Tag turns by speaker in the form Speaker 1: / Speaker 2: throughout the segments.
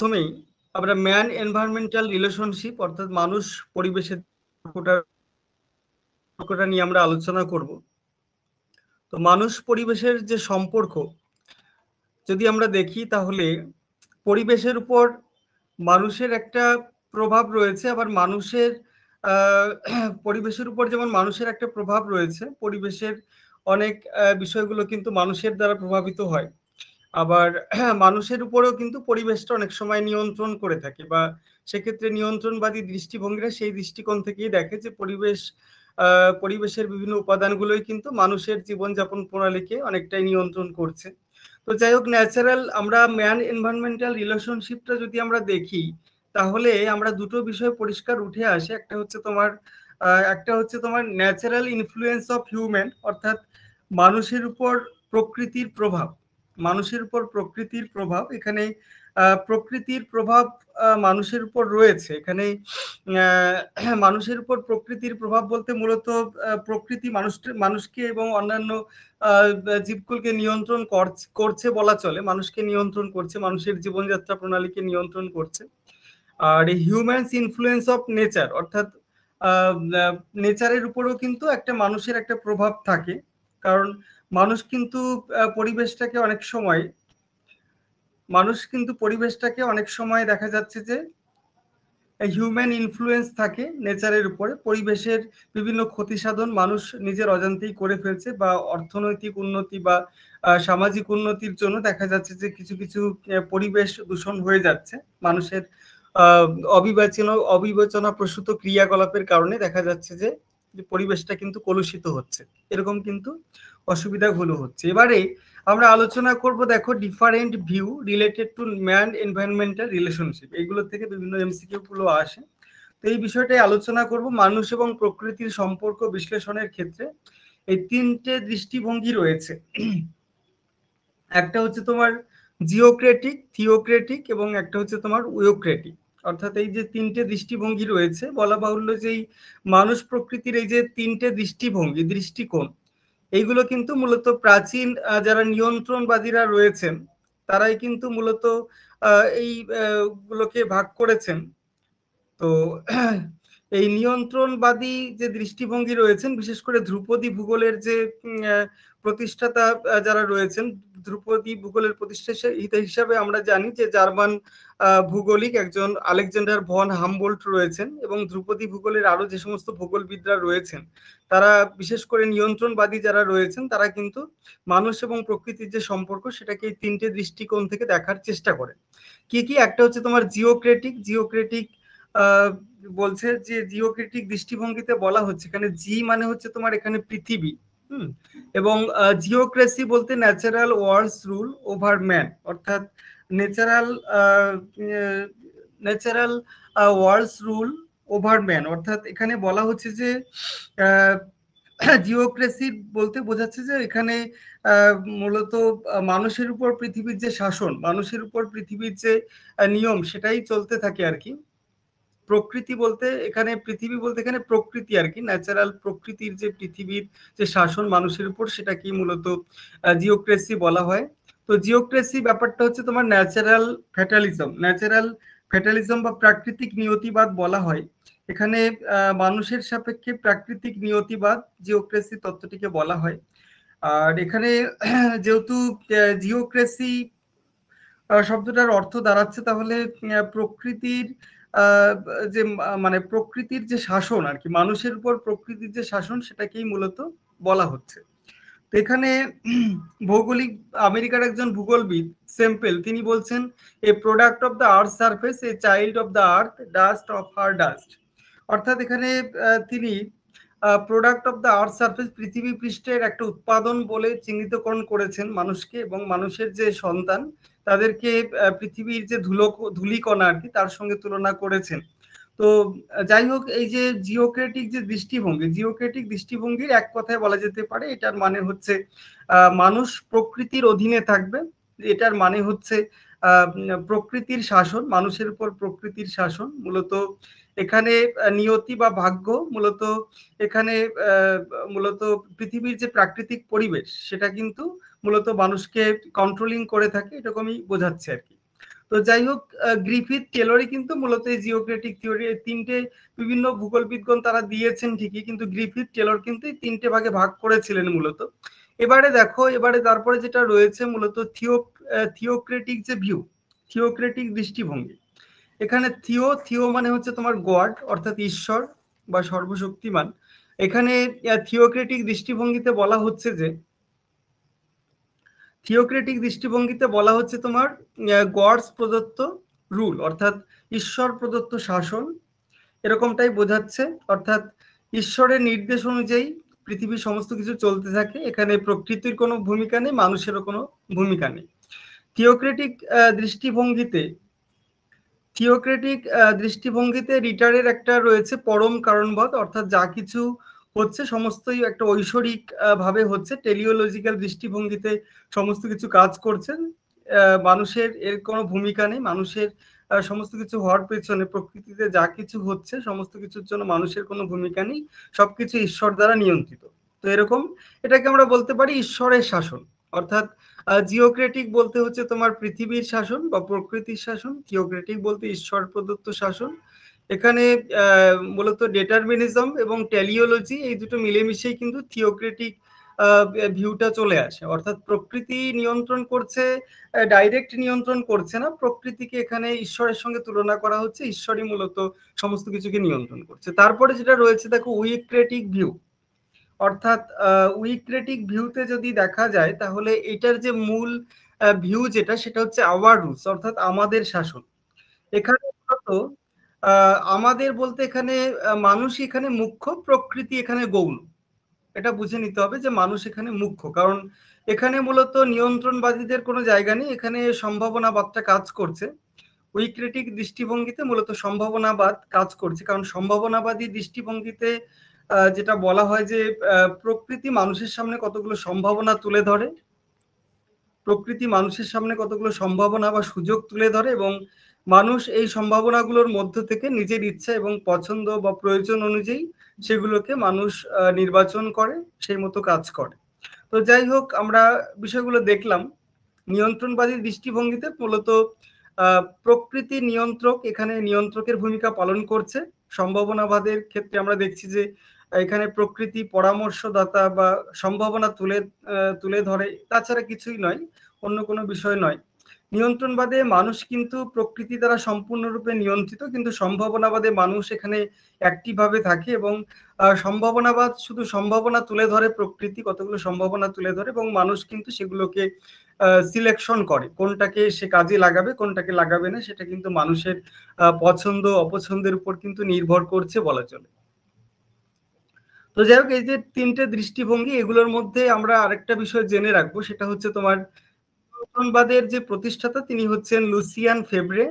Speaker 1: প্রথমেই আমরা man environmental relationship অর্থাৎ মানুষ পরিবেশের সম্পর্কটা নিয়ে আমরা আলোচনা করব। তো মানুষ পরিবেশের যে সম্পর্ক যদি আমরা দেখি তাহলে পরিবেশের উপর মানুষের একটা প্রভাব রয়েছে, আবার মানুষের পরিবেশের উপর যেমন মানুষের একটা প্রভাব রয়েছে, পরিবেশের অনেক বিষয়গুলো কিন্তু মানুষের দ্বারা প্রভাবিত হয়। আবার মানুষের উপরেও কিন্তু পরিবেশটা অনেক সময় নিয়ন্ত্রণ করে থাকে, বা সেক্ষেত্রে নিয়ন্ত্রণবাদী দৃষ্টিভঙ্গিরা সেই দৃষ্টিকোণ থেকেই দেখে যে পরিবেশের বিভিন্ন উপাদানগুলোই কিন্তু মানুষের জীবনযাপন প্রণালীকে অনেকটাই নিয়ন্ত্রণ করছে। তো যাই হোক, আমরা ম্যান এনভায়রনমেন্টাল রিলেশনশিপটা যদি আমরা দেখি তাহলে আমরা দুটো বিষয় পরিষ্কার উঠে আসে। একটা হচ্ছে তোমার ন্যাচারাল ইনফ্লুয়েন্স অফ হিউম্যান, অর্থাৎ মানুষের উপর প্রকৃতির প্রভাব। মানুষের উপর প্রকৃতির প্রভাব এখানে প্রকৃতির প্রভাব মানুষের উপর রয়েছে। এখানে মানুষের উপর প্রকৃতির প্রভাব বলতে মূলত প্রকৃতি মানুষকে এবং অন্যান্য জীবকুলকে নিয়ন্ত্রণ করছে বলা চলে। মানুষকে নিয়ন্ত্রণ করছে, মানুষের জীবনযাত্রা প্রণালীকে নিয়ন্ত্রণ করছে। আর হিউম্যানস ইনফ্লুয়েন্স অফ নেচার, অর্থাৎ নেচারের উপরেও কিন্তু একটা মানুষের একটা প্রভাব থাকে। কারণ মানুষ কিন্তু পরিবেশটাকে অনেক সময় দেখা যাচ্ছে যে হিউম্যান ইনফ্লুয়েন্স থাকে নেচারের উপরে। পরিবেশের বিভিন্ন ক্ষতি সাধন মানুষ নিজের অজান্তেই করে ফেলছে, বা অর্থনৈতিক উন্নতি বা সামাজিক উন্নতির জন্য দেখা যাচ্ছে যে কিছু কিছু পরিবেশ দূষণ হয়ে যাচ্ছে। মানুষের অবিবেচনা প্রসূত ক্রিয়াকলাপের কারণে দেখা যাচ্ছে যে পরিবেশটা কিন্তু কলুষিত হচ্ছে, এরকম কিন্তু অসুবিধাগুলো হচ্ছে। এবারে আমরা আলোচনা করব, দেখো, different view related to man environmental relationship. এইগুলো থেকে বিভিন্ন এমসিকিউ গুলো আসে। তো এই বিষয়টাই আলোচনা করব। মানুষ এবং প্রকৃতির সম্পর্ক বিশ্লেষণের ক্ষেত্রে এই তিনটে দৃষ্টিভঙ্গি রয়েছে। একটা হচ্ছে তোমার জিওক্রেটিক, থিওক্রেটিক এবং একটা হচ্ছে তোমার উয়োক্রেটিক। অর্থাৎ এই যে তিনটে দৃষ্টিভঙ্গি রয়েছে, বলা বাহুল্য যে এই মানুষ প্রকৃতির এই যে তিনটে দৃষ্টিভঙ্গি, দৃষ্টিকোণ, এইগুলো কিন্তু মূলত প্রাচীন যারা নিয়ন্ত্রণবাদীরা রয়েছেন তারাই কিন্তু মূলত এই গুলোকে ভাগ করেছেন। তো এই নিয়ন্ত্রণবাদী যে দৃষ্টিভঙ্গি রয়েছেন, বিশেষ করে ধ্রুপদী ভূগোলের যে প্রতিষ্ঠাতা যারা রয়েছেন, ধ্রুপদী ভূগোলের প্রতিষ্ঠাতা হিসাবে আমরা জানি যে জার্মান ভূগোলিক একজন আলেকজান্ডার ভন হামবোল্ট রয়েছেন, এবং ধ্রুপদী ভূগোলের আরো যে সমস্ত ভূগোলবিদরা রয়েছেন তারা, বিশেষ করে নিয়ন্ত্রণবাদী যারা রয়েছেন, তারা কিন্তু মানুষ এবং প্রকৃতির যে সম্পর্ক সেটাকে এই তিনটে দৃষ্টিকোণ থেকে দেখার চেষ্টা করে। কি কি? একটা হচ্ছে তোমার জিওক্রেটিক বলছে যে জিওক্রেটিক দৃষ্টিভঙ্গিতে বলা হচ্ছে, এখানে জি মানে হচ্ছে তোমার এখানে পৃথিবী, এবং জিওক্রেসি বলতে natural worlds rule over man, অর্থাৎ natural natural worlds rule over man, অর্থাৎ এখানে বলা হচ্ছে যে জিওক্রেসি বলতে বোঝাচ্ছে যে এখানে মূলত মানুষের উপর পৃথিবীর যে শাসন, মানুষের উপর পৃথিবীর যে নিয়ম, সেটাই চলতে থাকে আর কি। প্রকৃতি বলতে এখানে পৃথিবী বলতে এখানে প্রকৃতি আর কি, ন্যাচারাল প্রকৃতির যে পৃথিবীর যে শাসন মানুষের উপর, সেটাকেই মূলত জিওক্রেসি বলা হয়। তো জিওক্রেসি ব্যাপারটা হচ্ছে তোমার ন্যাচারাল ফ্যাটালিজম বা প্রাকৃতিক নিয়তিবাদ বলা হয়। এখানে মানুষের সাপেক্ষে প্রাকৃতিক নিয়তিবাদ জিওক্রেসি তত্ত্বটিকে বলা হয়। আর এখানে যেহেতু জিওক্রেসি শব্দটার অর্থ দাঁড়াচ্ছে তাহলে প্রকৃতির যে মানে প্রকৃতির যে শাসন আর কি, মানুষের উপর প্রকৃতির যে শাসন, সেটাকেই মূলত বলা হচ্ছে। তো এখানে ভৌগোলিক আমেরিকার একজন ভূগোলবিদ সেম্পেল তিনি বলছেন, a product of the earth surface, a child of the earth, dust of her dust. অর্থাৎ এখানে তিনি product of the earth surface, পৃথিবী পৃষ্ঠের একটা উৎপাদন বলে চিহ্নিতকরণ করেছেন মানুষকে, এবং মানুষের যে সন্তান তাদেরকে পৃথিবীর যে ধূলিকণা আর কি তার সঙ্গে তুলনা করেছেন। তো যাই হোক, এই যে জিওক্রেটিক দৃষ্টিভঙ্গির এক কথায় বলা যেতে পারে এটার মানে হচ্ছে মানুষ প্রকৃতির অধীনে থাকবে। এটার মানে হচ্ছে প্রকৃতির শাসন, মানুষের উপর প্রকৃতির শাসন মূলত। এখানে নিয়তি বা ভাগ্য এখানে মূলত পৃথিবীর যে প্রাকৃতিক পরিবেশ সেটা কিন্তু মূলত মানুষকে কন্ট্রোলিং করে থাকে, এরকমই বোঝাচ্ছে আর কি। তো যাই হোক, গ্রিফিথ টেলরই কিন্তু মূলত এই জিওক্রেটিক থিওরি তিনটে বিভিন্ন ভূগোলবিদগণ তারা দিয়েছেন ঠিকই, কিন্তু গ্রিফিথ টেলর কিন্তু এই তিনটে ভাগে ভাগ করেছিলেন মূলত। এবারে দেখো, এবারে তারপরে যেটা রয়েছে মূলত থিওক্রেটিক যে ভিউ, থিওক্রেটিক দৃষ্টিভঙ্গি। এখানে থিও মানে হচ্ছে তোমার গড, অর্থাৎ ঈশ্বর বা সর্বশক্তিমান। এখানে থিওক্রেটিক দৃষ্টিভঙ্গিতে বলা হচ্ছে যে, থিওক্রেটিক দৃষ্টিভঙ্গিতে বলা হচ্ছে তোমার গডস প্রদত্ত রুল, অর্থাৎ ঈশ্বর প্রদত্ত শাসন, এরকমটাই বোঝাচ্ছে। অর্থাৎ ঈশ্বরের নির্দেশ অনুযায়ী পৃথিবীর সমস্ত কিছু চলতে থাকে, এখানে প্রকৃতির কোনো ভূমিকা নেই, মানুষেরও কোনো ভূমিকা নেই। থিওক্রেটিক দৃষ্টিভঙ্গিতে দৃষ্টিভঙ্গিতে রিটারের একটা রয়েছে পরম কারণবাদ, অর্থাৎ যা কিছু হচ্ছে সমস্তই একটা ঐশ্বরিক ভাবে হচ্ছে। টেলিওলজিক্যাল দৃষ্টিভঙ্গিতে সমস্ত কিছু কাজ করছেন, মানুষের এর কোনো ভূমিকা নেই, মানুষের সমস্ত কিছু হওয়ার পেছনে প্রকৃতিতে যা কিছু হচ্ছে সমস্ত কিছুর জন্য মানুষের কোনো ভূমিকা নেই, সবকিছু ঈশ্বর দ্বারা নিয়ন্ত্রিত। তো এরকম এটাকে আমরা বলতে পারি ঈশ্বরের শাসন। অর্থাৎ জিওক্রেটিক বলতে হচ্ছে তোমার পৃথিবীর শাসন বা প্রকৃতির শাসন, থিওক্রেটিক বলতে ঈশ্বর প্রদত্ত শাসন। এখানে মূলত ডেটারমিনিজম এবং টেলিওলজি এই দুটো মিলেমিশেই কিন্তু থিওক্রেটিক ভিউটা চলে আসে। অর্থাৎ প্রকৃতি নিয়ন্ত্রণ করছে, ডাইরেক্ট নিয়ন্ত্রণ করছে না, প্রকৃতিকে এখানে ঈশ্বরের সঙ্গে তুলনা করা হচ্ছে, ঈশ্বরই মূলত সমস্ত কিছুকে নিয়ন্ত্রণ করছে। তারপরে যেটা রয়েছে দেখো উইক্রেটিক ভিউ, অর্থাৎ উইক্রেটিক ভিউতে যদি দেখা যায় তাহলে এটার যে মূল ভিউ যেটা, সেটা হচ্ছে আওয়ার রুলস, অর্থাৎ আমাদের শাসন। এখানে মূলত আমাদের বলতে এখানে মানুষ এখানে মুখ্য, প্রকৃতি এখানে গৌণ। এটা বুঝে নিতে হবে যে মানুষ এখানে মুখ্য, কারণ এখানে মূলত নিয়ন্ত্রণবাদীদের কোনো জায়গা নেই, এখানে সম্ভাবনাবাদটা কাজ করছে। উইক্রেটিক দৃষ্টিভঙ্গিতে মূলত সম্ভাবনাবাদ কাজ করছে, কারণ সম্ভাবনাবাদী দৃষ্টিভঙ্গিতে যেটা বলা হয় যে প্রকৃতি মানুষের সামনে কতগুলো সম্ভাবনা তুলে ধরে, প্রকৃতি মানুষের সামনে কতগুলো সম্ভাবনা বা সুযোগ তুলে ধরে, এবং মানুষ এই সম্ভাবনাগুলোর মধ্য থেকে নিজের ইচ্ছা এবং পছন্দ বা প্রয়োজন অনুযায়ী সেগুলোকে মানুষ নির্বাচন করে, সেই মতো কাজ করে। তো যাই হোক, আমরা বিষয়গুলো দেখলাম। নিয়ন্ত্রণবাদী দৃষ্টিভঙ্গিতে মূলত প্রকৃতি নিয়ন্ত্রক এখানে নিয়ন্ত্রকের ভূমিকা পালন করছে। সম্ভাবনাবাদের ক্ষেত্রে আমরা দেখছি যে এখানে প্রকৃতি পরামর্শদাতা বা সম্ভাবনা তুলে ধরে, তাছাড়া কিছুই নয়, অন্য কোনো বিষয় নয়। নিয়ন্ত্রণবাদে মানুষ কিন্তু প্রকৃতি দ্বারা সম্পূর্ণরূপে নিয়ন্ত্রিত, কিন্তু সম্ভাবনাবাদে মানুষ এখানে অ্যাক্টিভ ভাবে থাকে, এবং সম্ভাবনাবাদ শুধু সম্ভাবনা তুলে ধরে, প্রকৃতি কতগুলো সম্ভাবনা তুলে ধরে, এবং মানুষ কিন্তু সেগুলোকে সিলেকশন করে, কোনটাকে সে কাজে লাগাবে কোনটাকে লাগাবে না, সেটা কিন্তু মানুষের পছন্দ অপছন্দের উপর কিন্তু নির্ভর করছে বলা চলে। তো যাই হোক, এই যে তিনটে দৃষ্টিভঙ্গি, এগুলোর মধ্যে আমরা আরেকটা বিষয় জেনে রাখবো, সেটা হচ্ছে তোমার নিয়ন্ত্রণবাদের যে প্রতিষ্ঠাতা তিনি হচ্ছেন লুসিয়ান ফেব্রে,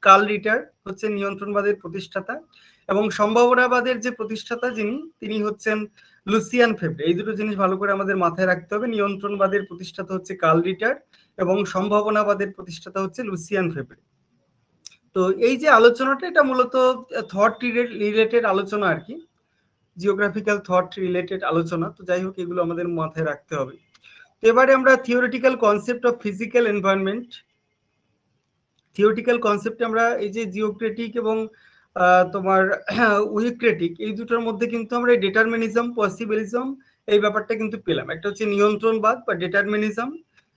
Speaker 1: কার্ল রিটার হচ্ছেন নিয়ন্ত্রণবাদের প্রতিষ্ঠাতা, এবং সম্ভাবনাবাদের যে প্রতিষ্ঠাতা তিনি হচ্ছেন লুসিয়ান ফেব্রে। এই দুটো জিনিস ভালো করে আমাদের মাথায় রাখতে হবে, নিয়ন্ত্রণবাদের প্রতিষ্ঠাতা হচ্ছে কার্ল রিটার এবং সম্ভাবনাবাদের প্রতিষ্ঠাতা হচ্ছে লুসিয়ান ফেব্রে। তো এই যে আলোচনাটা, এটা মূলত থট রিলেটেড আলোচনা আর কি, জিওগ্রাফিক্যাল থট রিলেটেড আলোচনা। তো যাই হোক, এগুলো আমাদের মাথায় রাখতে হবে। এবারে আমরা theoretical concept of physical environment, theoretical কনসেপ্টে আমরা এই যে জিওক্রেটিক এবং তোমার উইক্রেটিক এই দুটোর মধ্যে কিন্তু আমরা ডিটারমিনিজম পসিবিলিজম এই ব্যাপারটা কিন্তু পেলাম। একটা হচ্ছে নিয়ন্ত্রণবাদ বা ডিটারমিনিজম,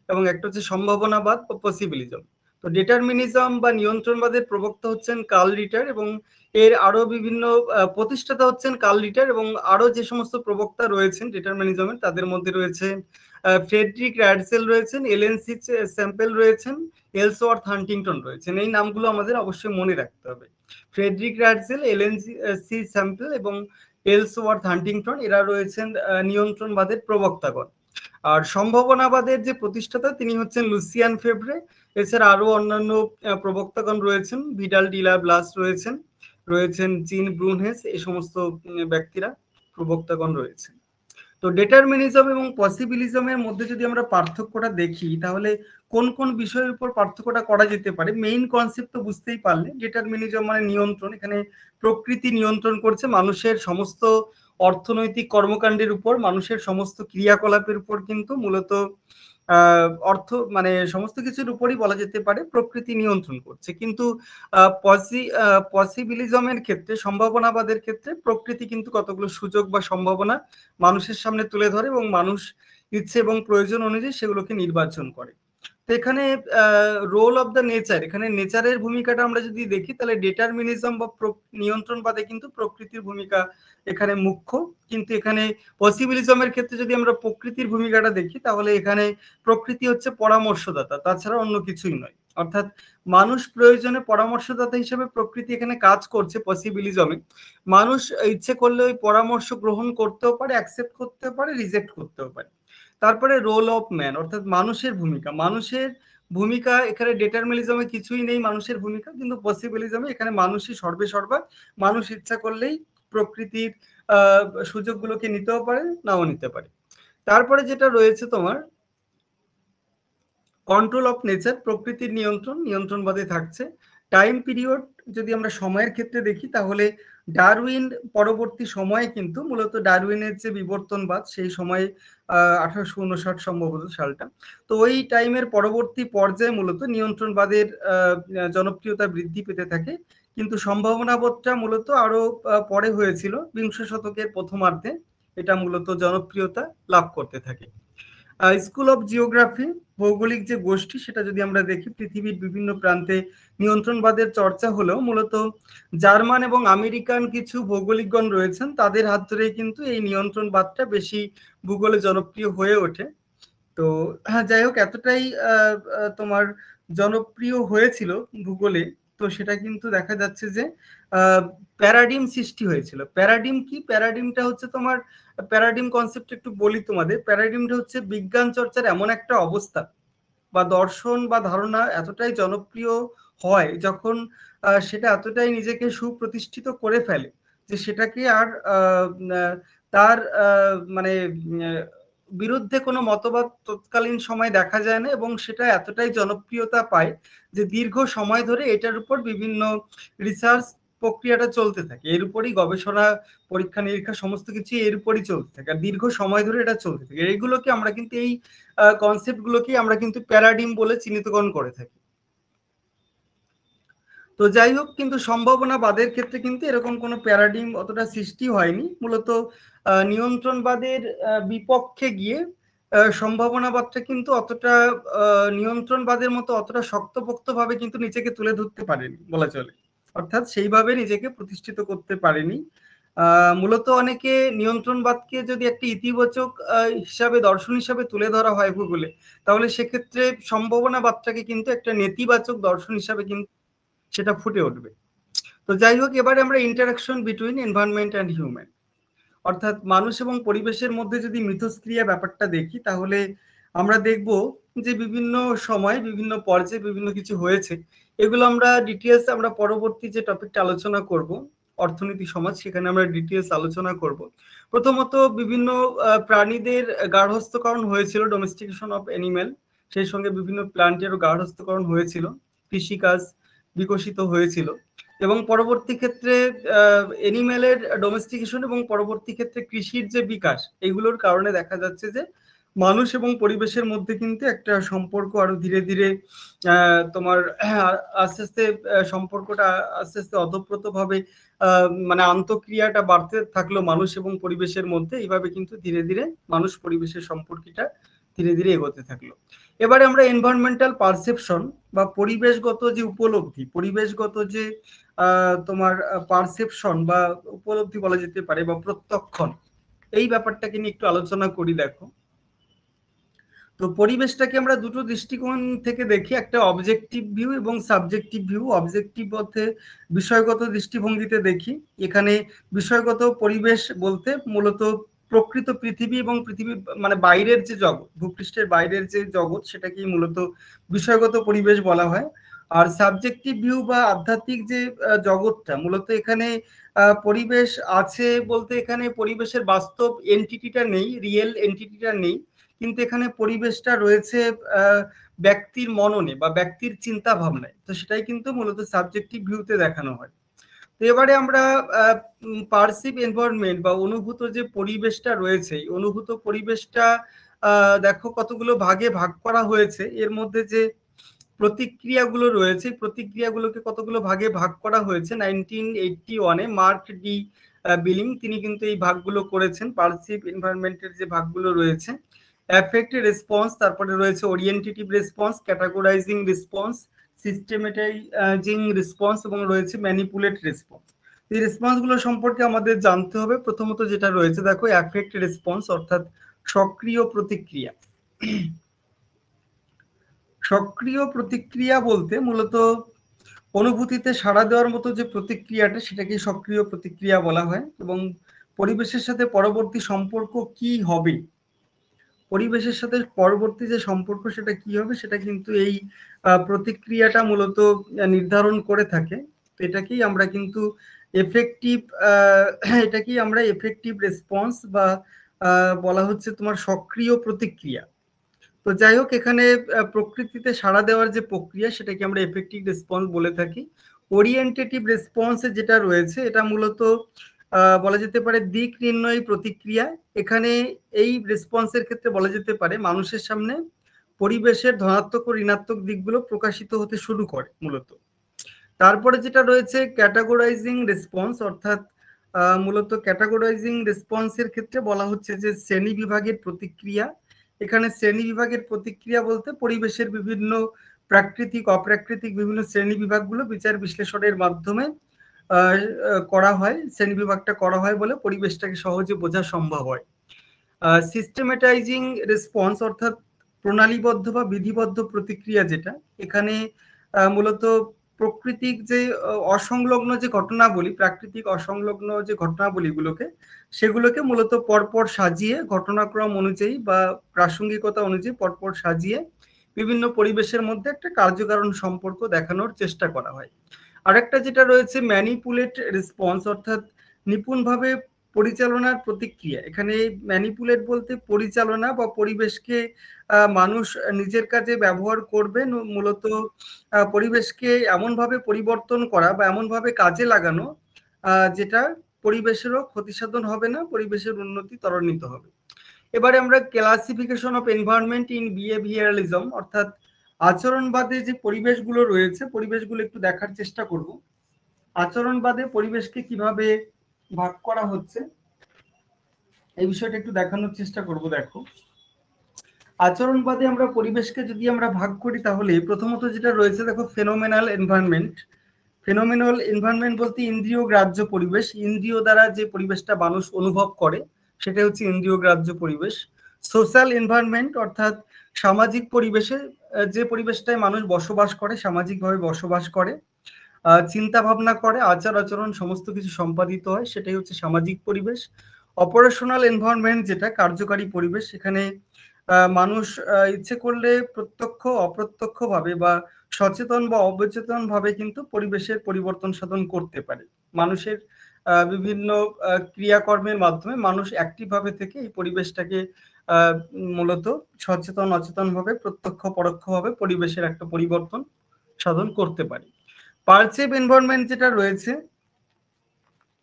Speaker 1: এবং একটা হচ্ছে সম্ভাবনাবাদ বা পসিবিলিজম। তো ডিটারমিনিজম বা নিয়ন্ত্রণবাদের প্রবক্তা হচ্ছেন কার্ল রিটার, এবং এর আরো বিভিন্ন প্রতিষ্ঠাতা হচ্ছেন কার্ল রিটার, এবং আরো যে সমস্ত প্রবক্তা রয়েছেন ডিটারমিনিজমের তাদের মধ্যে রয়েছে ফ্রেডরিক রাডসেল রয়েছেন, এলএনসি স্যাম্পেল রয়েছেন, এলসওয়ার্থ হান্টিংটন রয়েছেন। এই নামগুলো আমাদের অবশ্যই মনে রাখতে হবে। ফ্রেডরিক রাডসেল, এলএনসি স্যাম্পেল এবং এলসওয়ার্থ হান্টিংটন, এরা রয়েছেন নিয়ন্ত্রণবাদের প্রবক্তাগণ। আর সম্ভাবনাবাদের যে প্রতিষ্ঠাতা তিনি হচ্ছেন লুসিয়ান ফেব্রে। এছাড়া আরো অন্যান্য প্রবক্তাগণ রয়েছেন, ভিডাল ডিলা ব্লাস রয়েছেন জিন ব্রুনহেস, এই সমস্ত ব্যক্তিরা প্রবক্তাগণ রয়েছেন। তো ডিটারমিনিজম এবং পসিবিলিজমের মধ্যে যদি আমরা পার্থক্যটা দেখি, তাহলে কোন কোন বিষয়ের উপর পার্থক্যটা করা যেতে পারে। মেইন কনসেপ্ট তো বুঝতেই পারলে, ডিটারমিনিজম মানে নিয়ন্ত্রণ, এখানে প্রকৃতি নিয়ন্ত্রণ করছে মানুষের সমস্ত অর্থনৈতিক কর্মকাণ্ডের উপর, মানুষের সমস্ত ক্রিয়াকলাপের উপর কিন্তু মূলত অর্থ মানে সমস্ত কিছুর উপরই বলা যেতে পারে প্রকৃতি নিয়ন্ত্রণ করছে, কিন্তু পসিবিলিজমের ক্ষেত্রে, সম্ভাবনাবাদের ক্ষেত্রে প্রকৃতি কিন্তু কতগুলো সুযোগ বা সম্ভাবনা মানুষের সামনে তুলে ধরে এবং মানুষ ইচ্ছে এবং প্রয়োজন অনুযায়ী সেগুলোকে নির্বাচন করে। তো এখানে রোল অফ দ্য নেচার, এখানে নেচারের ভূমিকাটা আমরা যদি দেখি তাহলে ডিটারমিনিজম বা নিয়ন্ত্রণবাদে কিন্তু প্রকৃতির ভূমিকা এখানে মুখ্য, কিন্তু এখানে পসিবিলিজমের ক্ষেত্রে যদি আমরা প্রকৃতির ভূমিকাটা দেখি তাহলে এখানে প্রকৃতি হচ্ছে পরামর্শদাতা, তাছাড়া অন্য কিছুই নয়। অর্থাৎ মানুষ প্রয়োজনে পরামর্শদাতা হিসেবে প্রকৃতি এখানে কাজ করছে পসিবিলিজমে। মানুষ ইচ্ছে করলে ওই পরামর্শ গ্রহণ করতেও পারে, অ্যাকসেপ্ট করতেও পারে, রিজেক্ট করতেও পারে। তারপরে রোল অফ ম্যান, অর্থাৎ মানুষের ভূমিকা, মানুষের ভূমিকা এখানে ডিটারমিনিজমে কিছুই নেই মানুষের ভূমিকা, কিন্তু পসিবিলিজমে এখানে মানুষই সর্বে সর্বা। মানুষ ইচ্ছা করলেই প্রকৃতির সুযোগগুলোকে নিতেও পারে, নাও নিতে পারে। তারপরে যেটা রয়েছে তোমার কন্ট্রোল অফ নেচার, প্রকৃতির নিয়ন্ত্রণ, নিয়ন্ত্রণবাদে থাকছে। টাইম পিরিয়ড যদি আমরা সময়ের ক্ষেত্রে দেখি তাহলে ডারউইন পরবর্তী সময়ে কিন্তু মূলত ডারউইনের যে বিবর্তনবাদ সেই সময়ে 1859 সম্ভবত সালটা, তো ওই টাইমের পরবর্তী পর্যায়ে মূলত নিয়ন্ত্রণবাদের জনপ্রিয়তা বৃদ্ধি পেতে থাকে। কিন্তু সম্ভাবনাবোধটা মূলত আরো পরে হয়েছিল, বিংশ শতকের প্রথমার্ধে এটা মূলত জনপ্রিয়তা লাভ করতে থাকে। স্কুল অফ জিওগ্রাফি, ভৌগোলিক যে গোষ্ঠী সেটা যদি আমরা দেখি, পৃথিবীর বিভিন্ন প্রান্তে নিয়ন্ত্রণবাদের চর্চা হলেও মূলত জার্মান এবং আমেরিকান কিছু ভৌগোলিকগণ রয়েছেন, তাদের হাত ধরেই কিন্তু এই নিয়ন্ত্রণবাদটা বেশি ভূগোলে জনপ্রিয় হয়ে ওঠে। তো হ্যাঁ, যাই হোক, এতটাই তোমার জনপ্রিয় হয়েছিল ভূগোলে, তো সেটা কিন্তু দেখা যাচ্ছে যে প্যারাডিম সৃষ্টি হয়েছিল। প্যারাডিম কি? প্যারাডিমটা হচ্ছে তোমার, প্যারাডিম কনসেপ্ট একটু বলি তোমাদের। প্যারাডিমটা হচ্ছে বিজ্ঞান চর্চার এমন একটা অবস্থা বা দর্শন বা ধারণা এতটাই জনপ্রিয় হয় যখন সেটা এতটাই নিজেকে সুপ্রতিষ্ঠিত করে ফেলে যে সেটাকে আর তার মানে বিরুদ্ধে কোনো মতবাদ তৎকালীন সময় দেখা যায় না, এবং সেটা এতটাই জনপ্রিয়তা পায় যে দীর্ঘ সময় ধরে এটার উপর বিভিন্ন রিসার্চ প্রক্রিয়াটা চলতে থাকে, এর উপরই গবেষণা, পরীক্ষা নিরীক্ষা সমস্ত কিছু এর উপরই চলতে থাকে, আর দীর্ঘ সময় ধরে এটা চলতে থাকে। এইগুলোকে আমরা কিন্তু এই কনসেপ্ট গুলোকে আমরা কিন্তু প্যারাডিম বলে চিহ্নিতকরণ করে থাকি। তো যাই হোক, কিন্তু সম্ভাবনাবাদের ক্ষেত্রে কিন্তু এরকম কোনো প্যারাডিম অতটা সৃষ্টি হয়নি, মূলত নিয়ন্ত্রণবাদের বিপক্ষে গিয়ে সম্ভাবনাবাদটা কিন্তু অতটা নিয়ন্ত্রণবাদের মতো অতটা শক্তপোক্তভাবে কিন্তু নিজেকে তুলে ধরতে পারেনি বলা চলে, অর্থাৎ সেইভাবে নিজেকে প্রতিষ্ঠিত করতে পারেনি। মূলত অনেকে নিয়ন্ত্রণবাদকে যদি একটি ইতিবাচক হিসাবে, দর্শন হিসাবে তুলে ধরা হয় ভূগোলে, তাহলে সেক্ষেত্রে সম্ভাবনাবাদটাকে কিন্তু একটা নেতিবাচক দর্শন হিসাবে কিন্তু সেটা ফুটে উঠবে। তো যাই হোক, এবারে আমরা interaction between environment and human, অর্থাৎ মানুষ এবং পরিবেশের মধ্যে যদি মিথস্ক্রিয়া ব্যাপারটা দেখি তাহলে আমরা দেখব যে বিভিন্ন সময় বিভিন্ন পর্যায়ে বিভিন্ন কিছু হয়েছে। এগুলো আমরা ডিটেলস আমরা পরবর্তী যে টপিকটা আলোচনা করব, অর্থনীতি সমাজ, সেখানে আমরা ডিটেলস আলোচনা করব। প্রথমত বিভিন্ন প্রাণীদের গার্হস্থ্যকরণ হয়েছিল, ডোমেস্টিকেশন অফ অ্যানিম্যাল, সেই সঙ্গে বিভিন্ন প্লান্টেরও গার্হস্থ্যকরণ হয়েছিল, কৃষিকাজ বিকশিত হয়েছিল, এবং পরবর্তী ক্ষেত্রে এনিম্যালের ডোমেস্টিকেশন এবং পরবর্তী ক্ষেত্রে কৃষির যে বিকাশ, এগুলোর কারণে দেখা যাচ্ছে যে মানুষ এবং পরিবেশের মধ্যে কিন্তু একটা সম্পর্ক আরো ধীরে ধীরে তোমার আস্তে আস্তে সম্পর্কটা আস্তে আস্তে অতপ্রত ভাবে মানে আন্তঃক্রিয়াটা বাড়তে থাকলো মানুষ এবং পরিবেশের মধ্যে, এইভাবে কিন্তু ধীরে ধীরে মানুষ পরিবেশের সম্পর্কটা ধীরে ধীরে এগোতে থাকলো। এবারে আমরা এনভায়রনমেন্টাল পারসেপশন বা পরিবেশগত যে উপলব্ধি, পরিবেশগত যে তোমার পারসেপশন বা উপলব্ধি বলা যেতে পারে বা প্রত্যক্ষণ, এই ব্যাপারটাকে নিয়ে একটু আলোচনা করি। দেখো, তো পরিবেশটাকে আমরা দুটো দৃষ্টিকোণ থেকে দেখি, একটা অবজেক্টিভ ভিউ এবং সাবজেক্টিভ ভিউ। অবজেক্টিভ বলতে বিষয়গত দৃষ্টিভঙ্গিতে দেখি, এখানে বিষয়গত পরিবেশ বলতে মূলত প্রকৃত পৃথিবী এবং পৃথিবী মানে বাইরের যে জগৎ, ভূপৃষ্ঠের বাইরের যে জগৎ, সেটাকেই মূলত বিষয়গত পরিবেশ বলা হয়। আর সাবজেক্টিভ ভিউ বা আধ্যাত্মিক যে জগৎটা, মূলত এখানে পরিবেশ আছে বলতে এখানে পরিবেশের বাস্তব এন্টিটিটা নেই, রিয়েল এন্টিটিটা নেই, কিন্তু এখানে পরিবেশটা রয়েছে ব্যক্তির মননে বা ব্যক্তির চিন্তা ভাবনায়, তো সেটাই কিন্তু মূলত সাবজেক্টিভ ভিউতে দেখানো হয়। তো এবারে আমরা পারসিভ এনভায়রনমেন্ট বা অনুভূত যে পরিবেশটা রয়েছে, অনুভূত পরিবেশটা দেখো কতগুলো ভাগে ভাগ করা হয়েছে। এর মধ্যে যে প্রতিক্রিয়াগুলো রয়েছে, প্রতিক্রিয়াগুলোকে কতগুলো ভাগে ভাগ করা হয়েছে। 1981-এ মার্ক ডি বিলিং তিনি কিন্তু এই ভাগগুলো করেছেন। পারসিভ এনভায়রনমেন্টের যে ভাগগুলো রয়েছে, অ্যাফেক্ট রেসপন্স, তারপরে রয়েছে ওরিয়েন্টেটিভ রেসপন্স, ক্যাটাগরাইজিং রেসপন্স, সিস্টেমেটাইজিং রেসপন্স এবং রয়েছে ম্যানিপুলেট রেসপন্স। এই রেসপন্সগুলো সম্পর্কে আমাদের জানতে হবে। প্রথমত যেটা রয়েছে দেখো, অ্যাফেক্ট রেসপন্স অর্থাৎ সক্রিয় প্রতিক্রিয়া। সক্রিয় প্রতিক্রিয়া বলতে মূলত অনুভূতিতে সাড়া দেওয়ার মতো যে প্রতিক্রিয়াটা, সেটাকে সক্রিয় প্রতিক্রিয়া বলা হয়। এবং পরিবেশের সাথে পরবর্তী সম্পর্ক কি হবে, পরিবেশের সাথে পরবর্তী যে সম্পর্ক সেটা কি হবে, সেটা কিন্তু এই প্রতিক্রিয়াটা মূলত নির্ধারণ করে থাকে। তো এটাকেই আমরা কিন্তু এফেক্টিভ এটাকেই আমরা এফেক্টিভ রেসপন্স বা বলা হচ্ছে তোমার সক্রিয় প্রতিক্রিয়া। তো যাই হোক, এখানে প্রকৃতিতে সাড়া দেওয়ার যে প্রক্রিয়া, সেটাকে আমরা এফেক্টিভ রেসপন্স বলে থাকি। ওরিয়েন্টেটিভ রেসপন্সে যেটা রয়েছে, এটা মূলত বলা যেতে পারে দিক নির্ণয়ী প্রতিক্রিয়া। এখানে এই রেসপন্সের ক্ষেত্রে বলা যেতে পারে মানুষের সামনে পরিবেশের ধনাত্মক ও ঋণাত্মক দিকগুলো প্রকাশিত হতে শুরু করে মূলত। তারপরে যেটা রয়েছে ক্যাটাগরাইজিং রেসপন্স, অর্থাৎ মূলত ক্যাটাগরাইজিং রেসপন্সের ক্ষেত্রে বলা হচ্ছে যে শ্রেণী বিভাগের প্রতিক্রিয়া। এখানে শ্রেণী বিভাগের প্রতিক্রিয়া বলতে পরিবেশের বিভিন্ন প্রাকৃতিক অপ্রাকৃতিক বিভিন্ন শ্রেণী বিভাগগুলো বিচার বিশ্লেষণের মাধ্যমে করা হয়। শ্রেণী বিভাগটা করা হয় বলে পরিবেশটাকে সহজে বোঝা সম্ভব হয়। সিস্টেমেটাইজিং রেসপন্স অর্থাৎ প্রণালীবদ্ধ বা বিধিবদ্ধ প্রতিক্রিয়া যেটা, এখানে মূলত প্রকৃতিক যে অসংলগ্ন যে ঘটনাবলী, প্রাকৃতিক অসংলগ্ন যে ঘটনাবলীগুলোকে, সেগুলোকে মূলত পরপর সাজিয়ে ঘটনাক্রম অনুযায়ী বা প্রাসঙ্গিকতা অনুযায়ী পরপর সাজিয়ে বিভিন্ন পরিবেশের মধ্যে একটা কার্যকারণ সম্পর্ক দেখানোর চেষ্টা করা হয়। আরেকটা যেটা রয়েছে ম্যানিপুলেট রেসপন্স, অর্থাৎ নিপুণভাবে পরিচালনার প্রতিক্রিয়া। এখানে ম্যানিপুলেট বলতে পরিচালনা বা পরিবেশকে মানুষ নিজের কাজে ব্যবহার করবে, মূলত পরিবেশকে এমনভাবে পরিবর্তন করা বা এমনভাবে কাজে লাগানো যেটা পরিবেশেরও ক্ষতিসাধন হবে না, পরিবেশের উন্নতি ত্বরান্বিত হবে। এবারে আমরা ক্লাসিফিকেশন অফ এনভায়রনমেন্ট ইন বিহেভিয়ারালিজম অর্থাৎ আচরণবাদে যে পরিবেশগুলো রয়েছে, পরিবেশগুলো একটু দেখার চেষ্টা করব। আচরণবাদে পরিবেশকে কিভাবে ভাগ করা হচ্ছে, এই বিষয়টা একটু দেখানোর চেষ্টা করব। দেখো, আচরণবাদে আমরা পরিবেশকে যদি আমরা ভাগ করি, তাহলে প্রথমত যেটা রয়েছে দেখো, ফেনোমেনাল এনভায়রনমেন্ট। ফেনোমেনাল এনভায়রনমেন্ট বলতে ইন্দ্রিয় গ্রাহ্য পরিবেশ, ইন্দ্রিয় দ্বারা যে পরিবেশটা মানুষ অনুভব করে সেটা হচ্ছে ইন্দ্রিয় গ্রাহ্য পরিবেশ। সোশ্যাল এনভায়রনমেন্ট অর্থাৎ সামাজিক পরিবেশে যে পরিবেশটায় মানুষ বসবাস করে, সামাজিকভাবে বসবাস করে, চিন্তা ভাবনা করে, আচার আচরণ সমস্ত কিছু সম্পাদিত হয়, সেটাই হচ্ছে সামাজিক পরিবেশ। অপারেশনাল এনভায়রনমেন্ট যেটা কার্যকারী পরিবেশ, সেখানে মানুষ ইচ্ছে করলে প্রত্যক্ষ অপ্রত্যক্ষভাবে বা সচেতন বা অবচেতন ভাবে কিন্তু পরিবেশের পরিবর্তন সাধন করতে পারে। মানুষের বিভিন্ন ক্রিয়াকর্মের মাধ্যমে মানুষ অ্যাক্টিভ ভাবে থেকে এই পরিবেশটাকে মূলত সচেতন অচেতন ভাবে প্রত্যক্ষ পরোক্ষভাবে পরিবেশের একটা পরিবর্তন সাধন করতে পারে। পারসিভ এনভায়রনমেন্ট যেটা রয়েছে,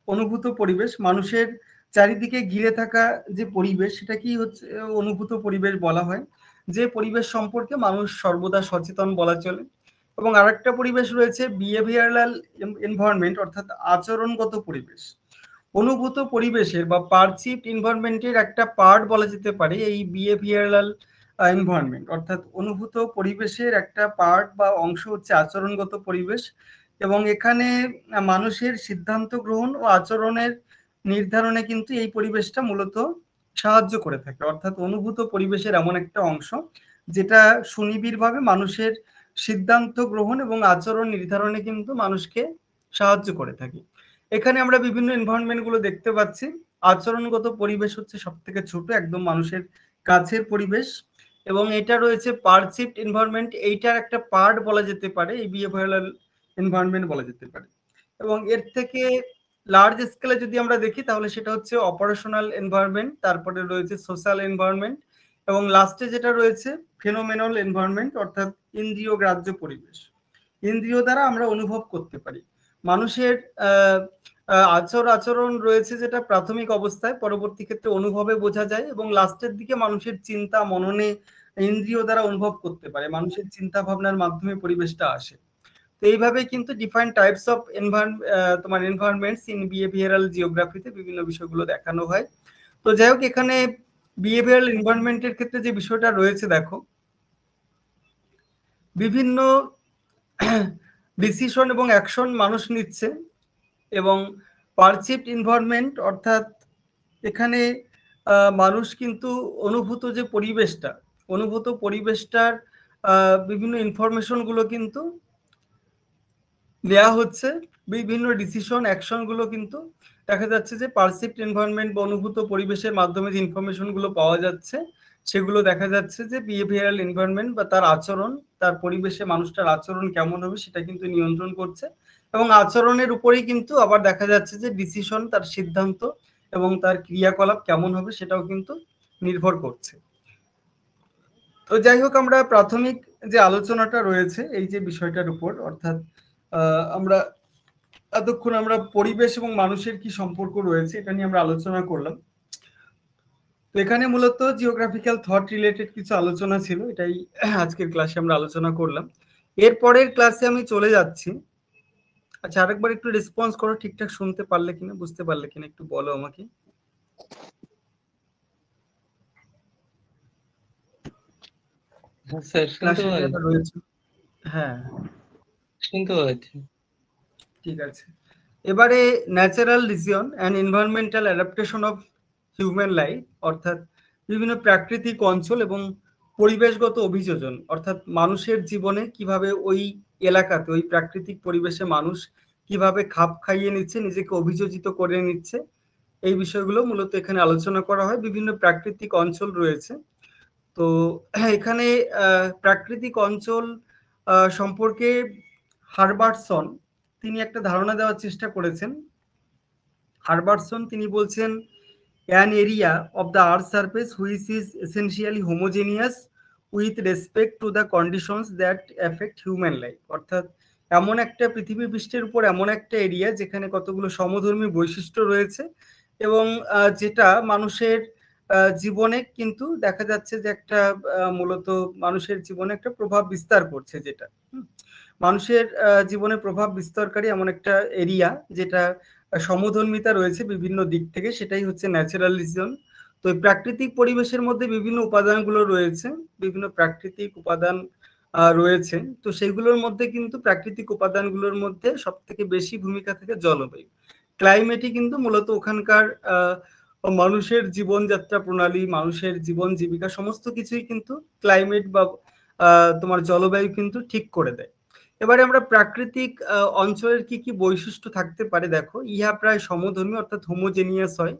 Speaker 1: অনুভূত পরিবেশ, মানুষের চারিদিকে ঘিরে থাকা যে পরিবেশ, সেটাকেই হচ্ছে অনুভূত পরিবেশ বলা হয়, যে পরিবেশ সম্পর্কে মানুষ সর্বদা সচেতন বলা চলে। এবং আরেকটা পরিবেশ রয়েছে বিহেভিয়ারাল এনভায়রনমেন্ট অর্থাৎ আচরণগত পরিবেশ। অনুভূত পরিবেশের বা পারসিভড এনভায়রনমেন্টের একটা পার্ট বলা যেতে পারে এই বিহেভিয়ারাল এনভায়রনমেন্ট, অর্থাৎ অনুভূত পরিবেশের একটা পার্ট বা অংশ হচ্ছে আচরণগত পরিবেশ। এবং এখানে মানুষের সিদ্ধান্ত গ্রহণ ও আচরণের নির্ধারণে কিন্তু এই পরিবেশটা মূলত সাহায্য করে থাকে। অর্থাৎ অনুভূত পরিবেশের এমন একটা অংশ যেটা সুনিবিড়ভাবে মানুষের সিদ্ধান্ত গ্রহণ এবং আচরণ নির্ধারণে কিন্তু মানুষকে সাহায্য করে থাকে। এখানে আমরা বিভিন্ন এনভায়রনমেন্ট গুলো দেখতে পাচ্ছি। আচরণগত পরিবেশ হচ্ছে সব থেকে ছোট, একদম মানুষের কাছের পরিবেশ, এবং এটা রয়েছে পারসিভড এনভায়রনমেন্ট, এইটার একটা পার্ট বলা যেতে পারে এই বিহেভিয়ারাল এনভায়রনমেন্ট বলা যেতে পারে। এবং এর থেকে লার্জ স্কেলে যদি আমরা দেখি, তাহলে সেটা হচ্ছে অপারেশনাল এনভায়রনমেন্ট, তারপরে রয়েছে সোশ্যাল এনভায়রনমেন্ট, এবং লাস্টে যেটা রয়েছে ফেনোমেনাল এনভায়রনমেন্ট অর্থাৎ ইন্দ্রিয় গ্রাহ্য পরিবেশ। ইন্দ্রিয় দ্বারা আমরা অনুভব করতে পারি। মানুষের আচরণ রয়েছে যেটা প্রাথমিক অবস্থায়, পরবর্তী ক্ষেত্রে অনুভবে বোঝা যায় এবং লাস্টের দিকে মানুষের চিন্তা মননে ইন্দ্রিয় দ্বারা অনুভব করতে পারে, মানুষের চিন্তা ভাবনার মাধ্যমে পরিবেশটা আসে। তো এইভাবে কিন্তু ডিফারেন্ট টাইপস অফ তোমার এনভায়রনমেন্টস ইন বিহেভিয়ারাল জিওগ্রাফিতে বিভিন্ন বিষয়গুলো দেখানো হয়। তো যাই হোক, এখানে বিহেভিয়ারাল এনভায়রনমেন্টের ক্ষেত্রে যে বিষয়টা রয়েছে দেখো, বিভিন্ন ডিসিশন এবং অ্যাকশন মানুষ নিচ্ছে এবং পারসিভড এনভায়রনমেন্ট অর্থাৎ এখানে মানুষ কিন্তু অনুভূত পরিবেশটার বিভিন্ন ইনফরমেশনগুলো কিন্তু দেয়া হচ্ছে, বিভিন্ন ডিসিশন অ্যাকশনগুলো কিন্তু দেখা যাচ্ছে যে পারসিভড এনভায়রনমেন্ট বা অনুভূত পরিবেশের মাধ্যমে যে ইনফরমেশনগুলো পাওয়া যাচ্ছে সেগুলো দেখা যাচ্ছে যে বিহেভিয়ারাল এনভায়রনমেন্ট বা তার আচরণ, তার পরিবেশে মানুষটার আচরণ কেমন হবে সেটা কিন্তু নিয়ন্ত্রণ করছে। এবং আচরণের উপরেই কিন্তু আবার দেখা যাচ্ছে যে ডিসিশন, তার সিদ্ধান্ত এবং তার ক্রিয়াকলাপ কেমন হবে সেটাও কিন্তু নির্ভর করছে। তো যাই হোক, আমরা প্রাথমিক যে আলোচনাটা রয়েছে এই যে বিষয়টার উপর, অর্থাৎ আমরা এতক্ষণ আমরা পরিবেশ এবং মানুষের কি সম্পর্ক রয়েছে এটা নিয়ে আমরা আলোচনা করলাম। তো এখানে মূলত জিওগ্রাফিক্যাল থট রিলেটেড কিছু আলোচনা ছিল, এটাই আজকের ক্লাসে আমরা আলোচনা করলাম। এর পরের ক্লাসে আমি চলে যাচ্ছি। আচ্ছা, আরেকবার একটু রেসপন্স করো, ঠিকঠাক শুনতে পারলে কিনা, বুঝতে পারলে কিনা একটু বলো আমাকে।
Speaker 2: স্যার শুনতে
Speaker 1: ক্লাসে যারা রয়েছে, হ্যাঁ
Speaker 2: শুনতে পাচ্ছি।
Speaker 1: ঠিক আছে। এবারে natural region and environmental adaptation of human life, অর্থাৎ বিভিন্ন প্রাকৃতিক অঞ্চল এবং পরিবেশগত অভিযোজন, অর্থাৎ মানুষের জীবনে কিভাবে ওই এলাকাতে ওই প্রাকৃতিক পরিবেশে মানুষ কিভাবে খাপ খাইয়ে নিচ্ছে, নিজেকে অভিযোজিত করে নিচ্ছে, এই বিষয়গুলো মূলত এখানে আলোচনা করা হয়। বিভিন্ন প্রাকৃতিক অঞ্চল রয়েছে। তো এখানে প্রাকৃতিক অঞ্চল সম্পর্কে হারবার্টসন তিনি একটা ধারণা দেওয়ার চেষ্টা করেছেন। হারবার্টসন তিনি বলছেন, an area of the earth surface which is essentially homogeneous with respect to the conditions that affect human life, অর্থাৎ এমন একটা পৃথিবী পৃষ্ঠের উপর এমন একটা এরিয়া যেখানে কতগুলো সমধর্মী বৈশিষ্ট্য রয়েছে এবং যেটা মানুষের জীবনে কিন্তু দেখা যাচ্ছে যে একটা মূলত মানুষের জীবনে একটা প্রভাব বিস্তার করছে, যেটা মানুষের জীবনে প্রভাব বিস্তারকারী এমন একটা এরিয়া যেটা সমধর্মিতা রয়েছে বিভিন্ন দিক থেকে, সেটাই হচ্ছে ন্যাচারাল রিজন। তো প্রাকৃতিক পরিবেশের মধ্যে বিভিন্ন উপাদানগুলো রয়েছে, বিভিন্ন প্রাকৃতিক উপাদান রয়েছে। তো সেইগুলোর মধ্যে কিন্তু প্রাকৃতিক উপাদানগুলোর মধ্যে সব থেকে বেশি ভূমিকা থাকে জলবায়ু। ক্লাইমেটই কিন্তু মূলত ওখানকার মানুষের জীবনযাত্রা প্রণালী, মানুষের জীবন জীবিকা সমস্ত কিছুই কিন্তু ক্লাইমেট বা তোমার জলবায়ু কিন্তু ঠিক করে দেয়। এবারে আমরা প্রাকৃতিক অঞ্চলের কি কি বৈশিষ্ট্য থাকতে পারে দেখো, ইহা প্রায় সমধর্মী অর্থাৎ হোমোজেনিয়াস হয়।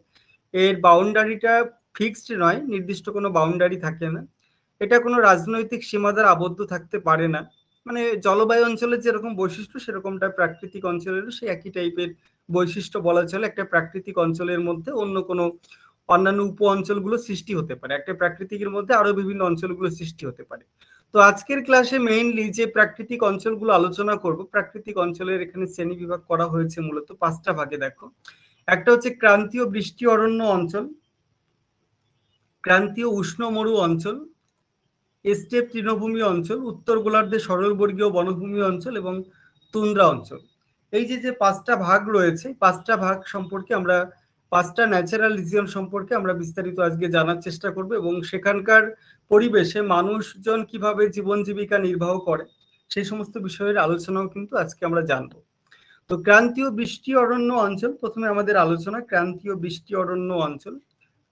Speaker 1: এর বাউন্ডারিটা ফিক্সড নয়, নির্দিষ্ট কোনো বাউন্ডারি থাকে না। এটা কোনো রাজনৈতিক সীমা দ্বারা আবদ্ধ থাকতে পারে না। মানে জলবায়ু অঞ্চলের যেরকম বৈশিষ্ট্য সেরকমটা প্রাকৃতিক অঞ্চলেরও সেই একই টাইপের বৈশিষ্ট্য বলা চলে। একটা প্রাকৃতিক অঞ্চলের মধ্যে অন্য কোনো অন্যান্য উপ অঞ্চলগুলো সৃষ্টি হতে পারে, একটা প্রাকৃতিকের মধ্যে আরো বিভিন্ন অঞ্চলগুলো সৃষ্টি হতে পারে। তো আজকের ক্লাসে মেইনলি যে প্রাকৃতিক অঞ্চলগুলো আলোচনা করব, প্রাকৃতিক অঞ্চলের এখানে শ্রেণী বিভাগ করা হয়েছে মূলত 5টা ভাগে। দেখো, একটা হচ্ছে ক্রান্তীয় বৃষ্টি অরণ্য অঞ্চল, ক্রান্তীয় উষ্ণ মরু অঞ্চল, স্টেপ তৃণভূমি অঞ্চল, উত্তর গোলার্ধে সরলবর্গীয় বনভূমি অঞ্চল এবং তুন্দ্রা অঞ্চল। এই যে যে 5টা ভাগ রয়েছে, 5টা ভাগ সম্পর্কে আমরা 5টা ন্যাচারাল রিজিয়ন সম্পর্কে আমরা বিস্তারিত আজকে জানার চেষ্টা করব এবং সেখানকার পরিবেশে মানুষজন কিভাবে জীবন জীবিকা নির্বাহ করে সেই সমস্ত বিষয়ের আলোচনাও কিন্তু আজকে আমরা জানবো। তো ক্রান্তীয় বৃষ্টি অরণ্য অঞ্চল, প্রথমে আমাদের আলোচনা ক্রান্তীয় বৃষ্টি অরণ্য অঞ্চল,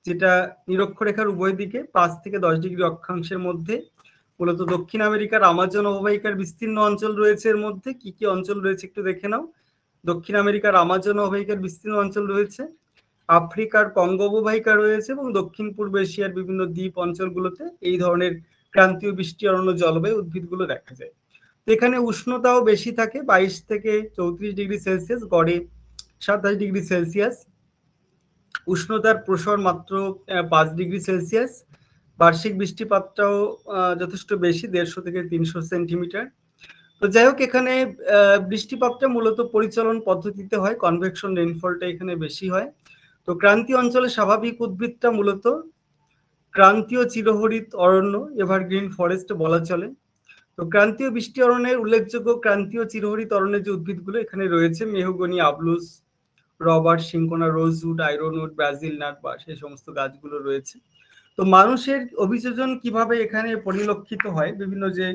Speaker 1: যেটা নিরক্ষরেখার উভয় দিকে 5 থেকে 10 ডিগ্রি অক্ষাংশের মধ্যে, মূলত দক্ষিণ আমেরিকার আমাজন অববাহিকার বিস্তীর্ণ অঞ্চল রয়েছে। এর মধ্যে কি কি অঞ্চল রয়েছে একটু দেখে নাও। দক্ষিণ আমেরিকার আমাজন অববাহিকার বিস্তীর্ণ অঞ্চল রয়েছে, আফ্রিকার কঙ্গো অববাহিকা রয়েছে এবং দক্ষিণ পূর্ব এশিয়ার বিভিন্ন দ্বীপ অঞ্চলগুলোতে এই ধরনের ক্রান্তীয় বৃষ্টি অরণ্য জলবায়ু উদ্ভিদগুলো দেখা যায়। এখানে উষ্ণতাও বেশি থাকে, 22 থেকে 34 ডিগ্রি সেলসিয়াস, গড়ে 27 ডিগ্রি সেলসিয়াস। উষ্ণতার প্রসার মাত্র 5 ডিগ্রি সেলসিয়াস। বার্ষিক বৃষ্টিপাতটাও যথেষ্ট বেশি, 150 থেকে 300 সেন্টিমিটার। তো যাই হোক, এখানে বৃষ্টিপাতটা মূলত পরিচালন পদ্ধতিতে হয়, কনভেকশন রেইনফলটা এখানে বেশি হয়। তো ক্রান্তীয় অঞ্চলে স্বাভাবিক উদ্ভিদটা মূলত ক্রান্তীয় চিরহরিত অরণ্য, এভারগ্রিন ফরেস্ট বলা চলে। তো ক্রান্তীয় বৃষ্টি অরণ্যের উল্লেখযোগ্য ক্রান্তীয় চিরহরিত অরণ্যের যে উদ্ভিদগুলো এখানে রয়েছে, মেহগনি, আবলুস, rubber, cinchona, rosewood, ironwood, Brazil nut বা সেই সমস্ত গাছগুলো রয়েছে। তো মানুষের অভিযোজন কিভাবে এখানে পরিলক্ষিত হয়, বিভিন্ন যে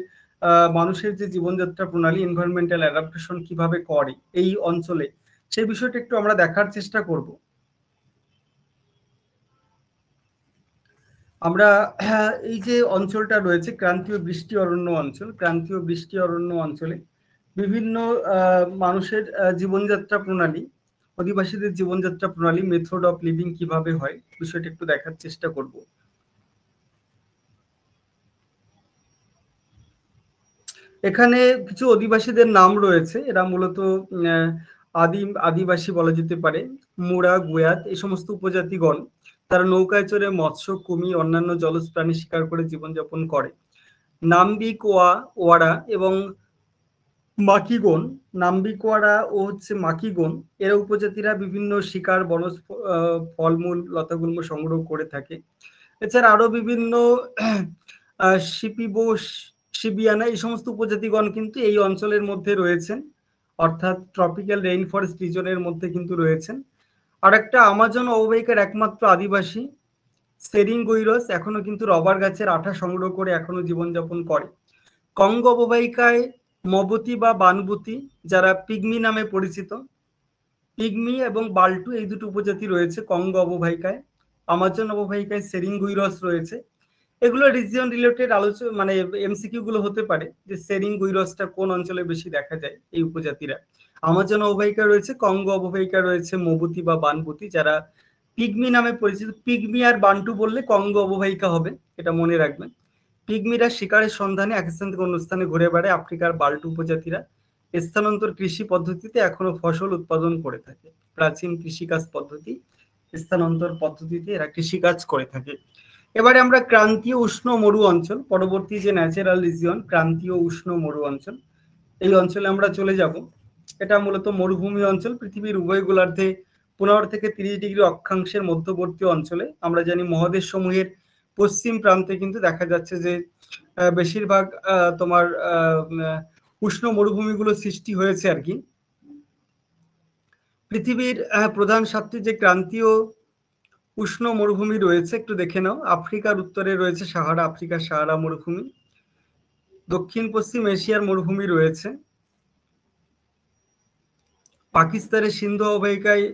Speaker 1: মানুষের যে জীবনযাত্রা প্রণালী, এনভায়রনমেন্টাল অ্যাডাপ্টেশন কিভাবে করে এই অঞ্চলে, সেই বিষয়টা একটু আমরা দেখার চেষ্টা করব। আমরা এই যে অঞ্চলটা রয়েছে ক্রান্তীয় বৃষ্টি অরণ্য অঞ্চল, ক্রান্তীয় বৃষ্টি অরণ্য অঞ্চলে বিভিন্ন মানুষের জীবনযাত্রা প্রণালী, অধিবাসীদের জীবনযাত্রা প্রণালী, মেথড অফ লিভিং কিভাবে হয়, বিষয়টা একটু দেখার চেষ্টা করব। এখানে কিছু অধিবাসীদের নাম রয়েছে, এরা মূলত আদিবাসী বলা যেতে পারে, মুড়া, গুয়াত এই সমস্ত উপজাতিগণ। তারা নৌকায় চড়ে মৎস্য, কুমির, অন্যান্য জলজ প্রাণী শিকার করে জীবনযাপন করে। নাম্বিক ওয়াড়া এবং মাকিগণ, নাম্বিকওয়াড়া ও হচ্ছে মাকিগণ, এরা উপজাতিরা বিভিন্ন শিকার, বনজ ফলমূল, লতাগুল্ম সংগ্রহ করে থাকে। এছাড়া আরো বিভিন্ন শিপিবোস, শিবিয়ানা এই সমস্ত উপজাতিগণ কিন্তু এই অঞ্চলের মধ্যে রয়েছেন, অর্থাৎ ট্রপিক্যাল রেইন ফরেস্ট রিজনের মধ্যে কিন্তু রয়েছেন। আর একটা আমাজন অববাহিকার একমাত্র আদিবাসী সেরিঙ্গুইরস এখনো কিন্তু রবার গাছের আঠা সংগ্রহ করে এখনো জীবনযাপন করে। কঙ্গো অববাহিকায় মবতি বা বানবুতি, যারা পিগমি নামে পরিচিত, পিগমি এবং বাল্টু এই দুটো উপজাতি রয়েছে কঙ্গো অববাহিকায়। আমাজন অববাহিকায় সেরিঙ্গুইরস রয়েছে। এগুলো রিজিয়ন রিলেটেড আলোচনা, মানে এমসিকিউ গুলো হতে পারে যে সেরিঙ্গুইরসটা কোন অঞ্চলে বেশি দেখা যায় এই উপজাতিরা। আমাজন অববাহিকা রয়েছে, কঙ্গো অববাহিকা রয়েছে মবুতি বা বানবুতি, যারা পিগমি নামে পরিচিত। পিগমি আর বান্টু বললে কঙ্গো অববাহিকা হবে, এটা মনে রাখবেন। পিগমিরা শিকারের সন্ধানে এক স্থান থেকে অন্য স্থানে ঘুরে বেড়ায়। আফ্রিকার বাল্টু উপজাতিরা স্থানান্তর কৃষি পদ্ধতিতে এখনো ফসল উৎপাদন করে থাকে। প্রাচীন কৃষিকাজ পদ্ধতি, স্থানান্তর পদ্ধতিতে এরা কৃষিকাজ করে থাকে। এবারে আমরা ক্রান্তীয় উষ্ণ মরু অঞ্চল, পরবর্তী যে ন্যাচারাল রিজিয়ন ক্রান্তীয় উষ্ণ মরু অঞ্চল, এই অঞ্চলে আমরা চলে যাব। এটা মূলত মরুভূমি অঞ্চল, পৃথিবীর উভয় গোলার্ধে 15 থেকে 30 ডিগ্রি অক্ষাংশের মধ্যবর্তী অঞ্চলে। আমরা জানি মহাদেশ সমূহের পশ্চিম প্রান্তে কিন্তু দেখা যাচ্ছে যে বেশিরভাগ তোমার উষ্ণ মরুভূমিগুলো সৃষ্টি হয়েছে আর কি। পৃথিবীর প্রধান 7টি যে ক্রান্তীয় উষ্ণ মরুভূমি রয়েছে একটু দেখে নাও। আফ্রিকার উত্তরে রয়েছে সাহারা, আফ্রিকার সাহারা মরুভূমি। দক্ষিণ পশ্চিম এশিয়ার মরুভূমি রয়েছে। পাকিস্তানের সিন্ধু অববাহিকায়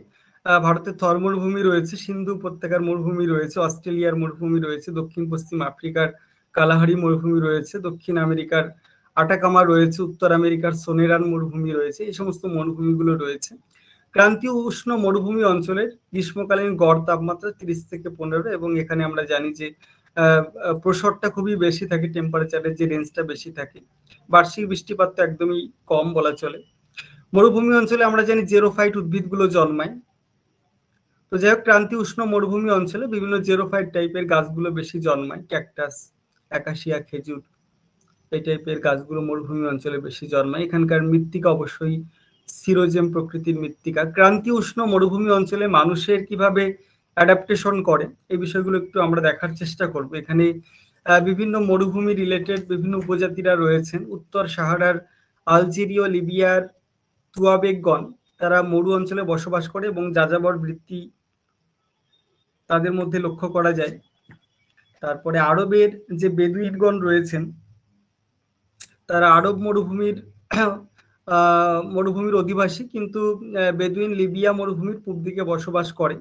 Speaker 1: ভারতের থর মরুভূমি রয়েছে, সিন্ধু উপত্যকার মরুভূমি রয়েছে, অস্ট্রেলিয়ার মরুভূমি রয়েছে, দক্ষিণ পশ্চিম আফ্রিকার কালাহারি মরুভূমি রয়েছে, দক্ষিণ আমেরিকার আটাকামা রয়েছে, উত্তর আমেরিকার সোনেরান মরুভূমি রয়েছে, এই সমস্ত মরুভূমিগুলো রয়েছে। ক্রান্তীয় উষ্ণ মরুভূমি অঞ্চলের গ্রীষ্মকালীন গড় তাপমাত্রা 30 থেকে 15, এবং এখানে আমরা জানি যে প্রসরটা খুবই বেশি থাকে, টেম্পারেচারের যে রেঞ্জটা বেশি থাকে। বার্ষিক বৃষ্টিপাত তো একদমই কম বলা চলে। মরুভূমি অঞ্চলে আমরা জানি জেরোফাইট উদ্ভিদগুলো জন্মায়। তো যাই হোক, ক্রান্তীয় উষ্ণ মরুভূমি অঞ্চলে বিভিন্ন জেরোফাইট টাইপের গাছগুলো বেশি জন্মায়, ক্যাকটাস, অ্যাকাশিয়া, খেজুর এই টাইপের গাছগুলো মরুভূমি অঞ্চলে বেশি জন্মায়। এখানকার মৃত্তিকা অবশ্যই সিরোজেম প্রকৃতির মৃত্তিকা। ক্রান্তীয় উষ্ণ মরুভূমি অঞ্চলে মানুষের কিভাবে অ্যাডাপ্টেশন করে এই বিষয়গুলো একটু আমরা দেখার চেষ্টা করব। এখানে বিভিন্ন মরুভূমি রিলেটেড বিভিন্ন উপজাতিরা রয়েছেন। উত্তর সাহারার আলজেরিয়া, লিবিয়ার তুয়াবেগগণ, তারা মরু অঞ্চলে বসবাস করে এবং যাযাবর বৃত্তি তাদের মধ্যে লক্ষ্য করা যায়। তারপরে আরবের যে বেদুইনগণ রয়েছেন, তারা আরব মরুভূমির অধিবাসী, কিন্তু বেদুইন লিবিয়া মরুভূমির পূর্ব দিকে বসবাস করে।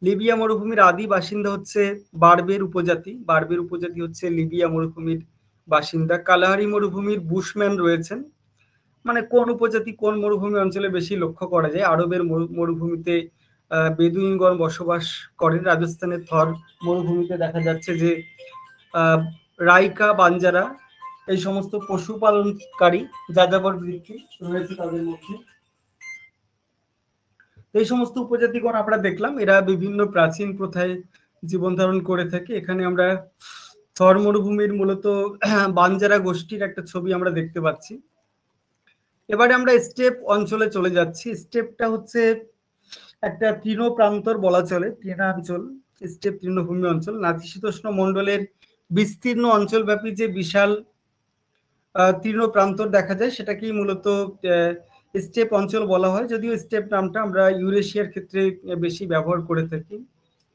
Speaker 1: লিবিয়া মরুভূমির আদি বাসিন্দা হচ্ছে বারবের উপজাতি, বারবের উপজাতি হচ্ছে লিবিয়া মরুভূমির বাসিন্দা। কালাহারি মরুভূমির বুশম্যান রয়েছেন। মানে কোন উপজাতি কোন মরুভূমি অঞ্চলে বেশি লক্ষ্য করা যায়, আরবের মরুভূমিতে বেদুইনগণ বসবাস করেন। রাজস্থানের থর মরুভূমিতে দেখা যাচ্ছে যে রাইকা, বাঞ্জারা এই সমস্ত পশুপালনকারী যাযাবর বৃত্তি রয়েছে তাদের মধ্যে। এই সমস্ত উপজাতিগণ আমরা দেখলাম, এরা বিভিন্ন প্রাচীন প্রথায় জীবন ধারণ করে থাকে। এখানে আমরা থর মরুভূমির মূলত বাঞ্জারা গোষ্ঠীর একটা ছবি আমরা দেখতে পাচ্ছি। এবারে আমরা স্টেপ অঞ্চলে চলে যাচ্ছি। স্টেপটা হচ্ছে একটা তৃণ প্রান্তর বলা চলে, তৃণাঞ্চল, স্টেপ তৃণভূমি অঞ্চল। নাতিশীতোষ্ণ মণ্ডলের বিস্তীর্ণ অঞ্চলব্যাপী যে বিশাল তৃণ প্রান্তর দেখা যায় সেটাকেই মূলত স্টেপ অঞ্চল বলা হয়। যদিও স্টেপ নামটা আমরা ইউরেশিয়ার ক্ষেত্রে বেশি ব্যবহার করে থাকি,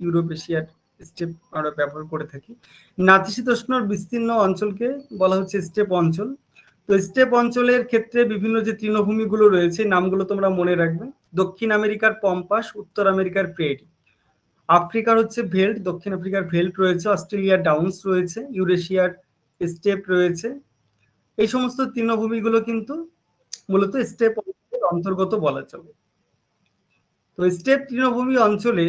Speaker 1: ইউরোপ এশিয়ার স্টেপ আমরা ব্যবহার করে থাকি। নাতিশীতোষ্ণ বিস্তীর্ণ অঞ্চলকে বলা হচ্ছে স্টেপ অঞ্চল। তো স্টেপ অঞ্চলের ক্ষেত্রে বিভিন্ন যে তৃণভূমিগুলো রয়েছে নামগুলো তোমরা মনে রাখবে। দক্ষিণ আমেরিকার পম্পাস, উত্তর আমেরিকার প্রেরি, আফ্রিকার হচ্ছে ভেল্ট, দক্ষিণ আফ্রিকার ভেল্ট রয়েছে, অস্ট্রেলিয়ার ডাউন্স রয়েছে, ইউরেশিয়ার স্টেপ রয়েছে। এই সমস্ত তৃণভূমিগুলো কিন্তু মূলত স্টেপ অঞ্চলের অন্তর্গত বলা চলে। তো স্টেপ তৃণভূমি অঞ্চলে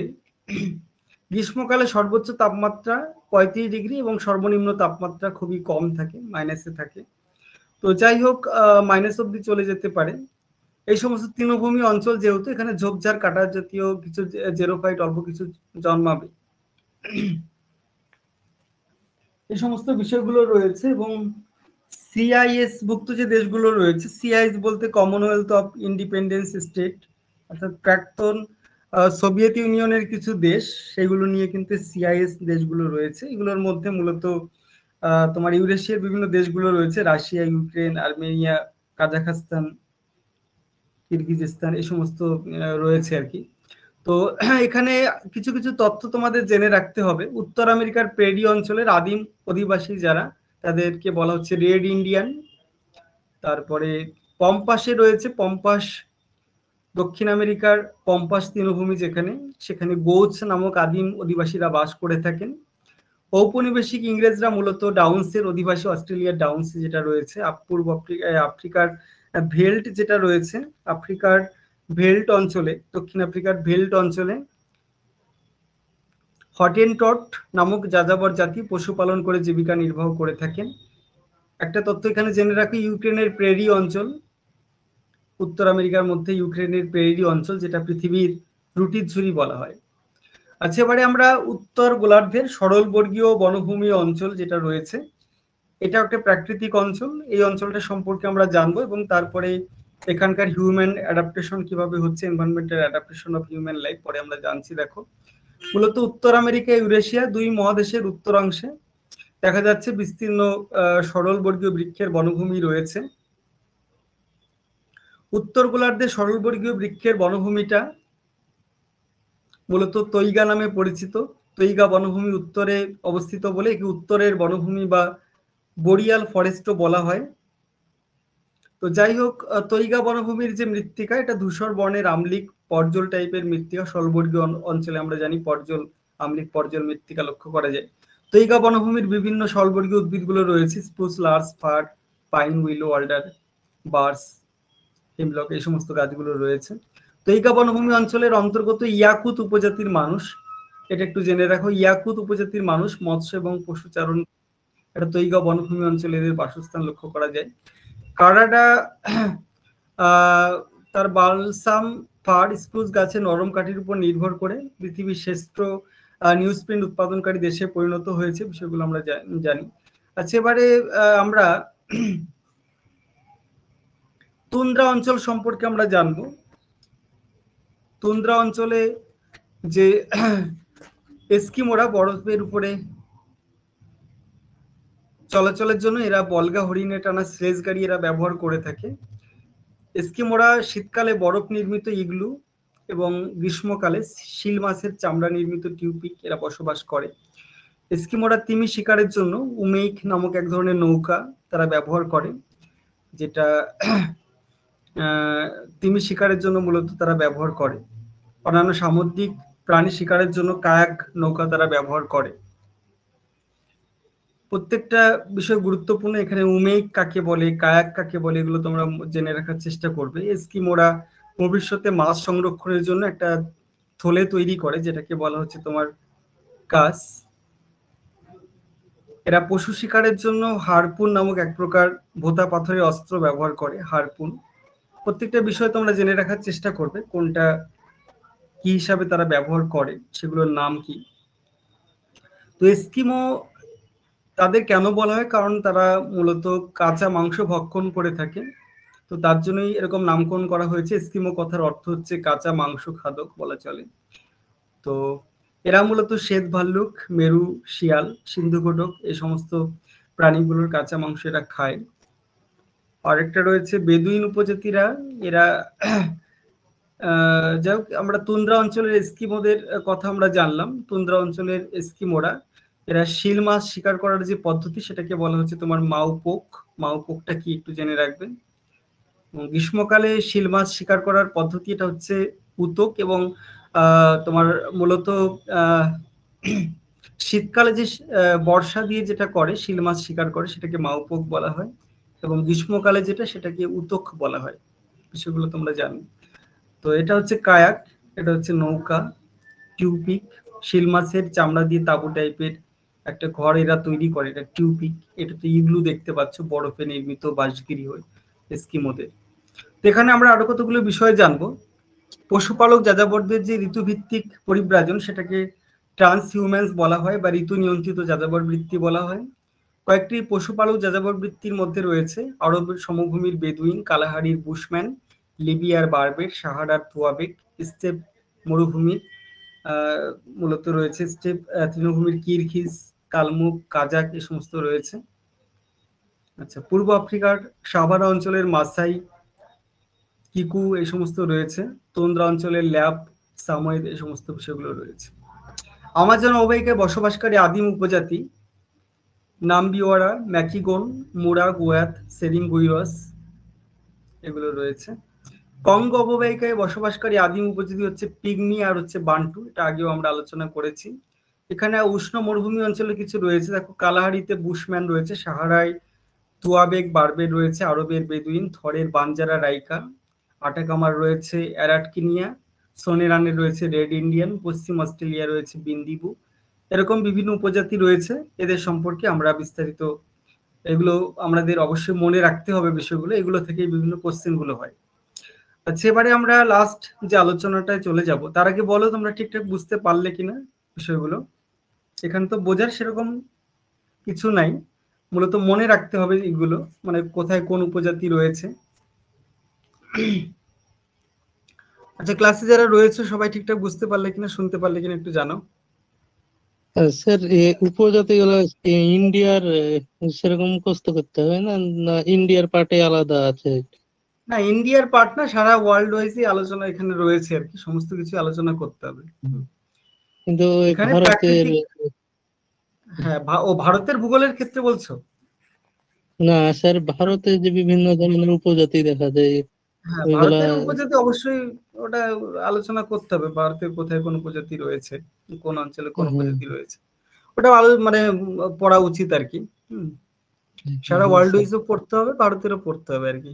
Speaker 1: গ্রীষ্মকালে সর্বোচ্চ তাপমাত্রা 35 ডিগ্রি এবং সর্বনিম্ন তাপমাত্রা খুবই কম থাকে, মাইনাসে থাকে। তো যাই হোক, মাইনাস অব্দি চলে যেতে পারে। এই সমস্ত তৃণভূমি অঞ্চল যেহেতু, এখানে ঝোপঝাড় কাটা জাতীয় কিছু জেরোফাইট অল্প কিছু জন্মাবে, এই সমস্ত বিষয়গুলো রয়েছে। এবং সিআইএস ভুক্ত যে দেশগুলো রয়েছে, সিআইএস বলতে কমনওয়েলথ অফ ইন্ডিপেন্ডেন্স স্টেট, অর্থাৎ প্রাক্তন সোভিয়েত ইউনিয়নের কিছু দেশ, সেগুলো নিয়ে কিন্তু সিআইএস দেশগুলো রয়েছে। এগুলোর মধ্যে মূলত তোমার ইউরেশিয়ার বিভিন্ন দেশগুলো রয়েছে, Russia, Ukraine, Armenia, Kazakhstan, Kyrgyzstan, এই সমস্ত রয়েছে আর কি। তো এখানে কিছু কিছু তথ্য তোমাদের জেনে রাখতে হবে। উত্তর আমেরিকার প্রেরি অঞ্চলের আদিম অধিবাসী যারা, তাদেরকে বলা হচ্ছে রেড ইন্ডিয়ান। তারপরে পম্পাসে রয়েছে, পম্পাস দক্ষিণ আমেরিকার পম্পাস তৃণভূমি যেখানে, সেখানে গোচ নামক আদিম অধিবাসীরা বাস করে থাকেন। ঔপনিবেশিক ইংরেজরা মূলত ডাউন্সের অধিবাসী, অস্ট্রেলিয়ার ডাউন্স যেটা রয়েছে, পূর্ব আফ্রিকার ভেল্ট যেটা রয়েছে, আফ্রিকার ভেল্ট অঞ্চলে, দক্ষিণ আফ্রিকার ভেল্ট অঞ্চলে হটেনটট নামক যাযাবর জাতি পশুপালন করে জীবিকা নির্বাহ করে থাকেন। একটা তথ্য এখানে জেনে রাখো, ইউক্রেনের প্রেরি অঞ্চল, উত্তর আমেরিকার মধ্যে ইউক্রেনের প্রেরি অঞ্চল, যেটা পৃথিবীর রুটির ঝুড়ি বলা হয়। আচ্ছা, এবারে আমরা উত্তর গোলার্ধের সরলবর্গীয় বনভূমি অঞ্চল যেটা রয়েছে, এটা একটা প্রাকৃতিক অঞ্চল। এই অঞ্চলটা সম্পর্কে আমরা জানবো এবং তারপরে এখানকার হিউম্যান অ্যাডাপ্টেশন কিভাবে হচ্ছে, environmental adaptation of human life, পরে আমরা জানছি। দেখো, মূলত উত্তর আমেরিকা, ইউরেশিয়া দুই মহাদেশের উত্তরাংশে দেখা যাচ্ছে বিস্তীর্ণ সরলবর্গীয় বৃক্ষের বনভূমি রয়েছে। উত্তর গোলার্ধে সরলবর্গীয় বৃক্ষের বনভূমিটা মূলত তৈগা নামে পরিচিত। তৈগা বনভূমি উত্তরে অবস্থিত বলে একে উত্তরের বনভূমি বা বোরিয়াল ফরেস্টও বলা হয়। তো যাই হোক, তৈগা বনভূমির যে মৃত্তিকা, এটা ধূসর বর্ণের আমলিক পর্জল টাইপের মৃত্তিকা। সরলবর্গীয় অঞ্চলে আমরা জানি পর্জল, আমলিক পর্জল মৃত্তিকা লক্ষ্য করা যায়। তৈগা বনভূমির বিভিন্ন সরলবর্গীয় উদ্ভিদগুলো রয়েছে, spruce, larch, fir, pine, willow, alder, birch, hemlock, এই সমস্ত গাছগুলো রয়েছে। তৈগা বনভূমি অঞ্চলের অন্তর্গত ইয়াকুত উপজাতির মানুষ, এটা একটু জেনে রাখো, ইয়াকুত উপজাতির মানুষ মৎস্য এবং পশুচারণ, এটা তৈগা বনভূমি অঞ্চলে এদের বাসস্থান লক্ষ্য করা যায়। কানাডা তার বালসাম ফার, স্প্রুস গাছের নরম কাঠির উপর নির্ভর করে পৃথিবীর শ্রেষ্ঠ নিউজ প্রিন্ট উৎপাদনকারী দেশে পরিণত হয়েছে, বিষয়গুলো আমরা জানি। আচ্ছা, এবারে আমরা তুন্দ্রা অঞ্চল সম্পর্কে আমরা জানবো। তুন্দ্রা অঞ্চলে যে এস্কিমোরা বরফের উপরে চলাচলের জন্য এরা বলগা হরিণে টানা স্লেজ গাড়ি এরা ব্যবহার করে থাকে। এস্কিমোরা শীতকালে বরফ নির্মিত ইগলু এবং গ্রীষ্মকালে শিল মাছের চামড়া নির্মিত টিউপিক এরা বসবাস করে। এস্কিমোরা তিমি শিকারের জন্য উমেইক নামক এক ধরনের নৌকা তারা ব্যবহার করে, যেটা তিমি শিকারের জন্য মূলত তারা ব্যবহার করে। অন্যান্য সামুদ্রিক প্রাণী শিকারের জন্য কায়াক নৌকা তারা ব্যবহার করে। প্রত্যেকটা বিষয় গুরুত্বপূর্ণ। এখানে উমেইক কাকে বলে, কায়াক কাকে বলে, এগুলো তোমরা জেনে রাখার চেষ্টা করবে। এস্কিমোরা ভবিষ্যতে মাছ সংরক্ষণের জন্য একটা থলে তৈরি করে, যেটাকে বলা হচ্ছে তোমার কাস। এরা পশু শিকারের জন্য হারপুন নামক এক প্রকার ভোঁতা পাথরের অস্ত্র ব্যবহার করে, হারপুন। প্রত্যেকটা বিষয় তোমরা জেনে রাখার চেষ্টা করবে, কোনটা কি হিসাবে তারা ব্যবহার করে, সেগুলোর নাম কি। তো এস্কিমো তাদের কেন বলা হয়, কারণ তারা মূলত কাঁচা মাংস ভক্ষণ করে থাকে। তো তার জন্যই এরকম নামকরণ করা হয়েছে। এস্কিমো কথার অর্থ হচ্ছে কাঁচা মাংস খাদক বলা চলে। তো এরা মূলত শ্বেত ভাল্লুক, মেরু শিয়াল, সিন্ধু ঘটক এই সমস্ত প্রাণীগুলোর কাঁচা মাংস এরা খায়। আরেকটা রয়েছে বেদুইন উপজাতিরা, এরা যাই হোক, আমরা তুন্দ্রা অঞ্চলের এস্কিমোদের কথা আমরা জানলাম। তুন্দ্রা অঞ্চলের এস্কিমোরা এরা শিল মাছ শিকার করার যে পদ্ধতি সেটাকে বলা হচ্ছে তোমার মাউপোক। মাউপোকটা কি একটু জেনে রাখবেন। গ্রীষ্মকালে শিল মাছ শিকার করার পদ্ধতি এটা হচ্ছে উতক, এবং তোমার মূলত শীতকালে যে বর্ষা দিয়ে যেটা করে শিল মাছ শিকার করে সেটাকে মাউপোক বলা হয়, এবং গ্রীষ্মকালে যেটা সেটাকে উতক বলা হয়। বিষয়গুলো তোমরা জানো। তো এটা হচ্ছে কায়াক, এটা হচ্ছে নৌকা। টিউপিক, শিল মাছের চামড়া দিয়ে তাঁবু টাইপের একটা ঘর এরা তৈরি করে, এটা টিউপিক। এটাতে ইগলু দেখতে পাচ্ছ, বরফে নির্মিত বাসগৃহ হয় এস্কিমোদের। তো এখানে আমরা আরো কতগুলো বিষয় জানবো। পশুপালক যাযাবরদের যে ঋতুভিত্তিক পরিব্রাজন সেটাকে ট্রান্সহিউম্যান্স বলা হয়, বা ঋতু নিয়ন্ত্রিত যাযাবর বৃত্তি বলা হয়। কয়েকটি পশুপালক যাযাবর বৃত্তির মধ্যে রয়েছে আরবের সমভূমির বেদুইন, কালাহারির বুশম্যান, লিবিয়ার বারবেট, সাহারার তুয়াবেক, স্টেপ মরুভূমির মূলত রয়েছে স্টেপ তৃণভূমির কিরগিজ, কালমুক, কাজাক এই সমস্ত রয়েছে। আচ্ছা, পূর্ব আফ্রিকার সাভারা অঞ্চলের মাসাই, কিকু এই সমস্ত রয়েছে। তুন্দ্রা অঞ্চলের ল্যাপ, সাময়েদ এই সমস্ত বিষয়গুলো রয়েছে। আমাজন অববাহিকায় বসবাসকারী আদিম উপজাতি নাম্বিওয়ারা, ম্যাকিগন, মুরা, গোয়াত, সেরিঙ্গুইরস এগুলো রয়েছে। কঙ্গো অববাহিকায় বসবাসকারী আদিম উপজাতি হচ্ছে পিগমি আর হচ্ছে বান্টু, এটা আগেও আমরা আলোচনা করেছি। এখানে উষ্ণ মরুভূমি অঞ্চলে কিছু রয়েছে, দেখো কালাহারিতে বুশম্যান রয়েছে, সাহারায় তুয়াবেক বারবেট রয়েছে, আরবের বেদুইন, থরের বানজারা রাইকা, আটাকামার রয়েছে অ্যারাটকিনিয়া, সোনেরানের রয়েছে রেড ইন্ডিয়ান, পশ্চিম অস্ট্রেলিয়া রয়েছে বিন্দিবু। এরকম বিভিন্ন উপজাতি রয়েছে, এদের সম্পর্কে আমরা বিস্তারিত, এগুলো আমাদের অবশ্যই মনে রাখতে হবে বিষয়গুলো, এগুলো থেকে বিভিন্ন কোশ্চেন গুলো হয়। আচ্ছা, এবারে আমরা লাস্ট যে আলোচনাটায় চলে যাব, তার আগে বলো তোমরা ঠিকঠাক বুঝতে পারলে কিনা বিষয়গুলো। এখানে তো বোঝার সেরকম কিছু নাই, মূলত মনে রাখতে হবে এগুলো, মানে কোথায় কোন উপজাতি রয়েছে। আচ্ছা, ক্লাসে যারা রয়েছে সবাই ঠিকঠাক বুঝতে পারলে কিনা, শুনতে পারলে কিনা একটু জানো।
Speaker 3: স্যার উপজাতি গুলো ইন্ডিয়ার সেরকম মুখস্থ করতে হবে না, না ইন্ডিয়ার পার্টে আলাদা আছে?
Speaker 1: না, ইন্ডিয়ার পার্ট না, সারা ওয়ার্ল্ড ওয়াইজই আলোচনা এখানে রয়েছে আর কি, সমস্ত কিছু আলোচনা করতে হবে।
Speaker 3: কিন্তু ওই
Speaker 1: এখানে
Speaker 3: ভারতের,
Speaker 1: প্রাকৃতিক, হ্যাঁ, ও ভারতের ভূগোলের ক্ষেত্রে বলছো?
Speaker 3: না স্যার, ভারতে যে বিভিন্ন ধরনের উপজাতি দেখা যায়
Speaker 1: হ্যাঁ,
Speaker 3: ওইগুলা।
Speaker 1: ভারতের উপজাতি অবশ্যই ওটা আলোচনা করতে হবে, ভারতের কোথায় কোন উপজাতি রয়েছে, কোন অঞ্চলে কোন
Speaker 3: হুম,
Speaker 1: উপজাতি রয়েছে, ওটা মানে পড়া উচিত আর কি। সারা
Speaker 3: হুম,
Speaker 1: ওয়ার্ল্ড
Speaker 3: স্যার।
Speaker 1: ওয়াইজও পড়তে হবে, ভারতেরও পড়তে হবে আর কি।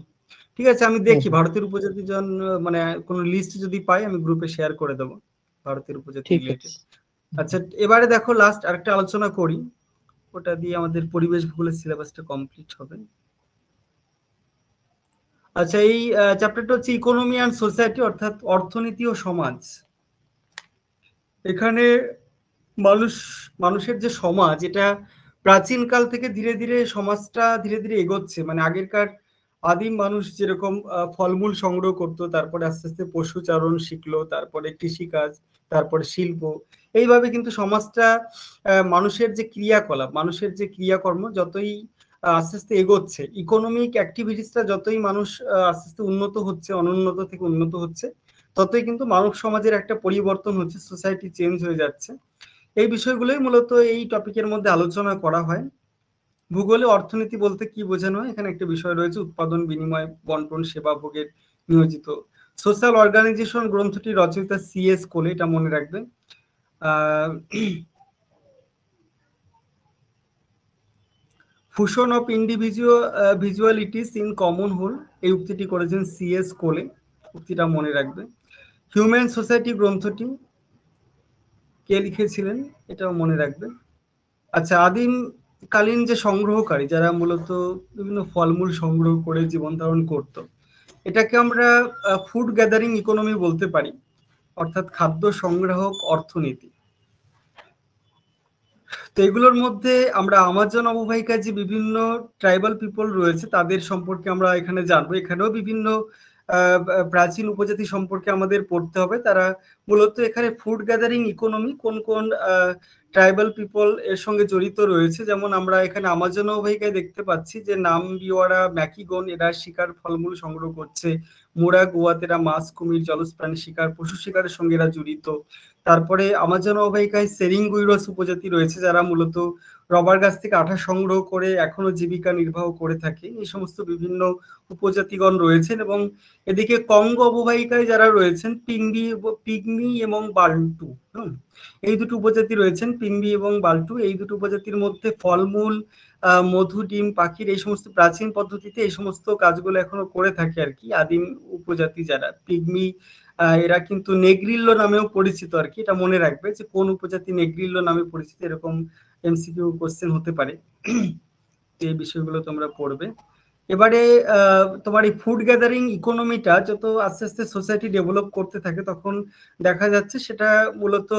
Speaker 1: ঠিক আছে, আমি দেখি ভারতের উপজাতি জন মানে কোন লিস্ট যদি পাই আমি গ্রুপে শেয়ার করে দেবো ভারতের উপজাতি
Speaker 3: ঠিক আছে।
Speaker 1: রিলেটেড। আচ্ছা, এবারে দেখো লাস্ট আরেকটা আলোচনা করি, ওটা দিয়ে আমাদের পরিবেশ ভূগোলের সিলেবাসটা কমপ্লিট হবে। আচ্ছা, এই চ্যাপ্টারটা হচ্ছে ইকোনমি অ্যান্ড সোসাইটি, অর্থাৎ অর্থনীতি ও সমাজ। এখানে মানুষের যে সমাজ, এটা প্রাচীনকাল থেকে ধীরে ধীরে সমাজটা ধীরে ধীরে এগোচ্ছে। মানে আগেরকার আদিম মানুষ যেরকম ফলমূল সংগ্রহ করতো, তারপরে আস্তে আস্তে পশুচারণ শিখলো, তারপরে কৃষিকাজ, তারপরে শিল্প, এইভাবে কিন্তু সমাজটা মানুষের যে ক্রিয়াকলাপ, মানুষের যে ক্রিয়াকর্ম যতই আস্তে আস্তে এগোচ্ছে, ইকোনমিক অ্যাক্টিভিটিসটা যতই মানুষ আস্তে আস্তে উন্নত হচ্ছে, অনুন্নত থেকে উন্নত হচ্ছে, ততই কিন্তু মানব সমাজের একটা পরিবর্তন হচ্ছে, সোসাইটি চেঞ্জ হয়ে যাচ্ছে। এই বিষয়গুলোই মূলত এই টপিকের মধ্যে আলোচনা করা হয়। ভূগোলে অর্থনীতি বলতে কি বোঝানো হয়, এখানে একটা বিষয় রয়েছে উৎপাদন, বিনিময়, বন্টন, সেবা ভোগের নিয়োজিত। সোশ্যাল অর্গানাইজেশন গ্রন্থটি রচয়িতা সিএস কোলে, এটা মনে রাখবে। Fusion of individualities in common whole, এই উক্তিটি করেছেন সিএস কোলে, উক্তিটা মনে রাখবে। হিউম্যান সোসাইটি গ্রন্থটি কে লিখেছিলেন এটাও মনে রাখবে। আচ্ছা, আদিমকালীন যে সংগ্রহকারী যারা মূলত বিভিন্ন ফলমূল সংগ্রহ করে জীবন ধারণ করত, এটাকে আমরা ফুড গ্যাদারিং ইকোনমি বলতে পারি, অর্থাৎ খাদ্য সংগ্রাহক অর্থনীতি। তো এগুলোর মধ্যে আমরা আমাজন অববাহিকায় যে বিভিন্ন ট্রাইবাল পিপল রয়েছে তাদের সম্পর্কে আমরা এখানে জানবো। এখানেও বিভিন্ন প্রাচীন উপজাতি সম্পর্কে আমাদের পড়তে হবে। তারা মূলত এখানে ফুড গ্যাদারিং ইকোনমি কোন কোন ট্রাইবাল পিপল এর সঙ্গে জড়িত রয়েছে, যেমন আমরা এখানে আমাজন অববাহিকায় দেখতে পাচ্ছি যে নামবিওয়ারা, ম্যাকিগন এরা শিকার ফলমূল সংগ্রহ করছে, মোরা গোয়াতেরা মাছ, কুমির, জলজ প্রাণী শিকার, পশু শিকারের সঙ্গে এরা জড়িত। তারপরে আমাজন অববাহিকায় সেরিঙ্গুইরস উপজাতি রয়েছে যারা মূলত রবার গাছ থেকে আঠা সংগ্রহ করে এখনো জীবিকা নির্বাহ করে থাকে। এই সমস্ত বিভিন্ন উপজাতিগণ রয়েছেন। এবং এদিকে কঙ্গো অববাহিকায় যারা রয়েছেন পিগমি এবং বাল্টু, এই দুটো উপজাতি রয়েছেন, পিগমি এবং বাল্টু। এই দুটো উপজাতির মধ্যে ফলমূল, মধু, ডিম, পাখির এই সমস্ত প্রাচীন পদ্ধতিতে এই সমস্ত কাজগুলো এখনো করে থাকে আর কি। আদিম উপজাতি যারা পিগমি, এরা কিন্তু নেগ্রিল্লো নামেও পরিচিত আর কি। এটা মনে রাখবে যে কোন উপজাতি নেগ্রিল্লো নামে পরিচিত, এরকম এমসিকিউ কোশ্চেন হতে পারে। এই বিষয়গুলো তোমরা পড়বে। এবারে তোমার এই ফুড গ্যাদারিং ইকোনমিটা যত আস্তে আস্তে সোসাইটি ডেভেলপ করতে থাকে তখন দেখা যাচ্ছে সেটা মূলত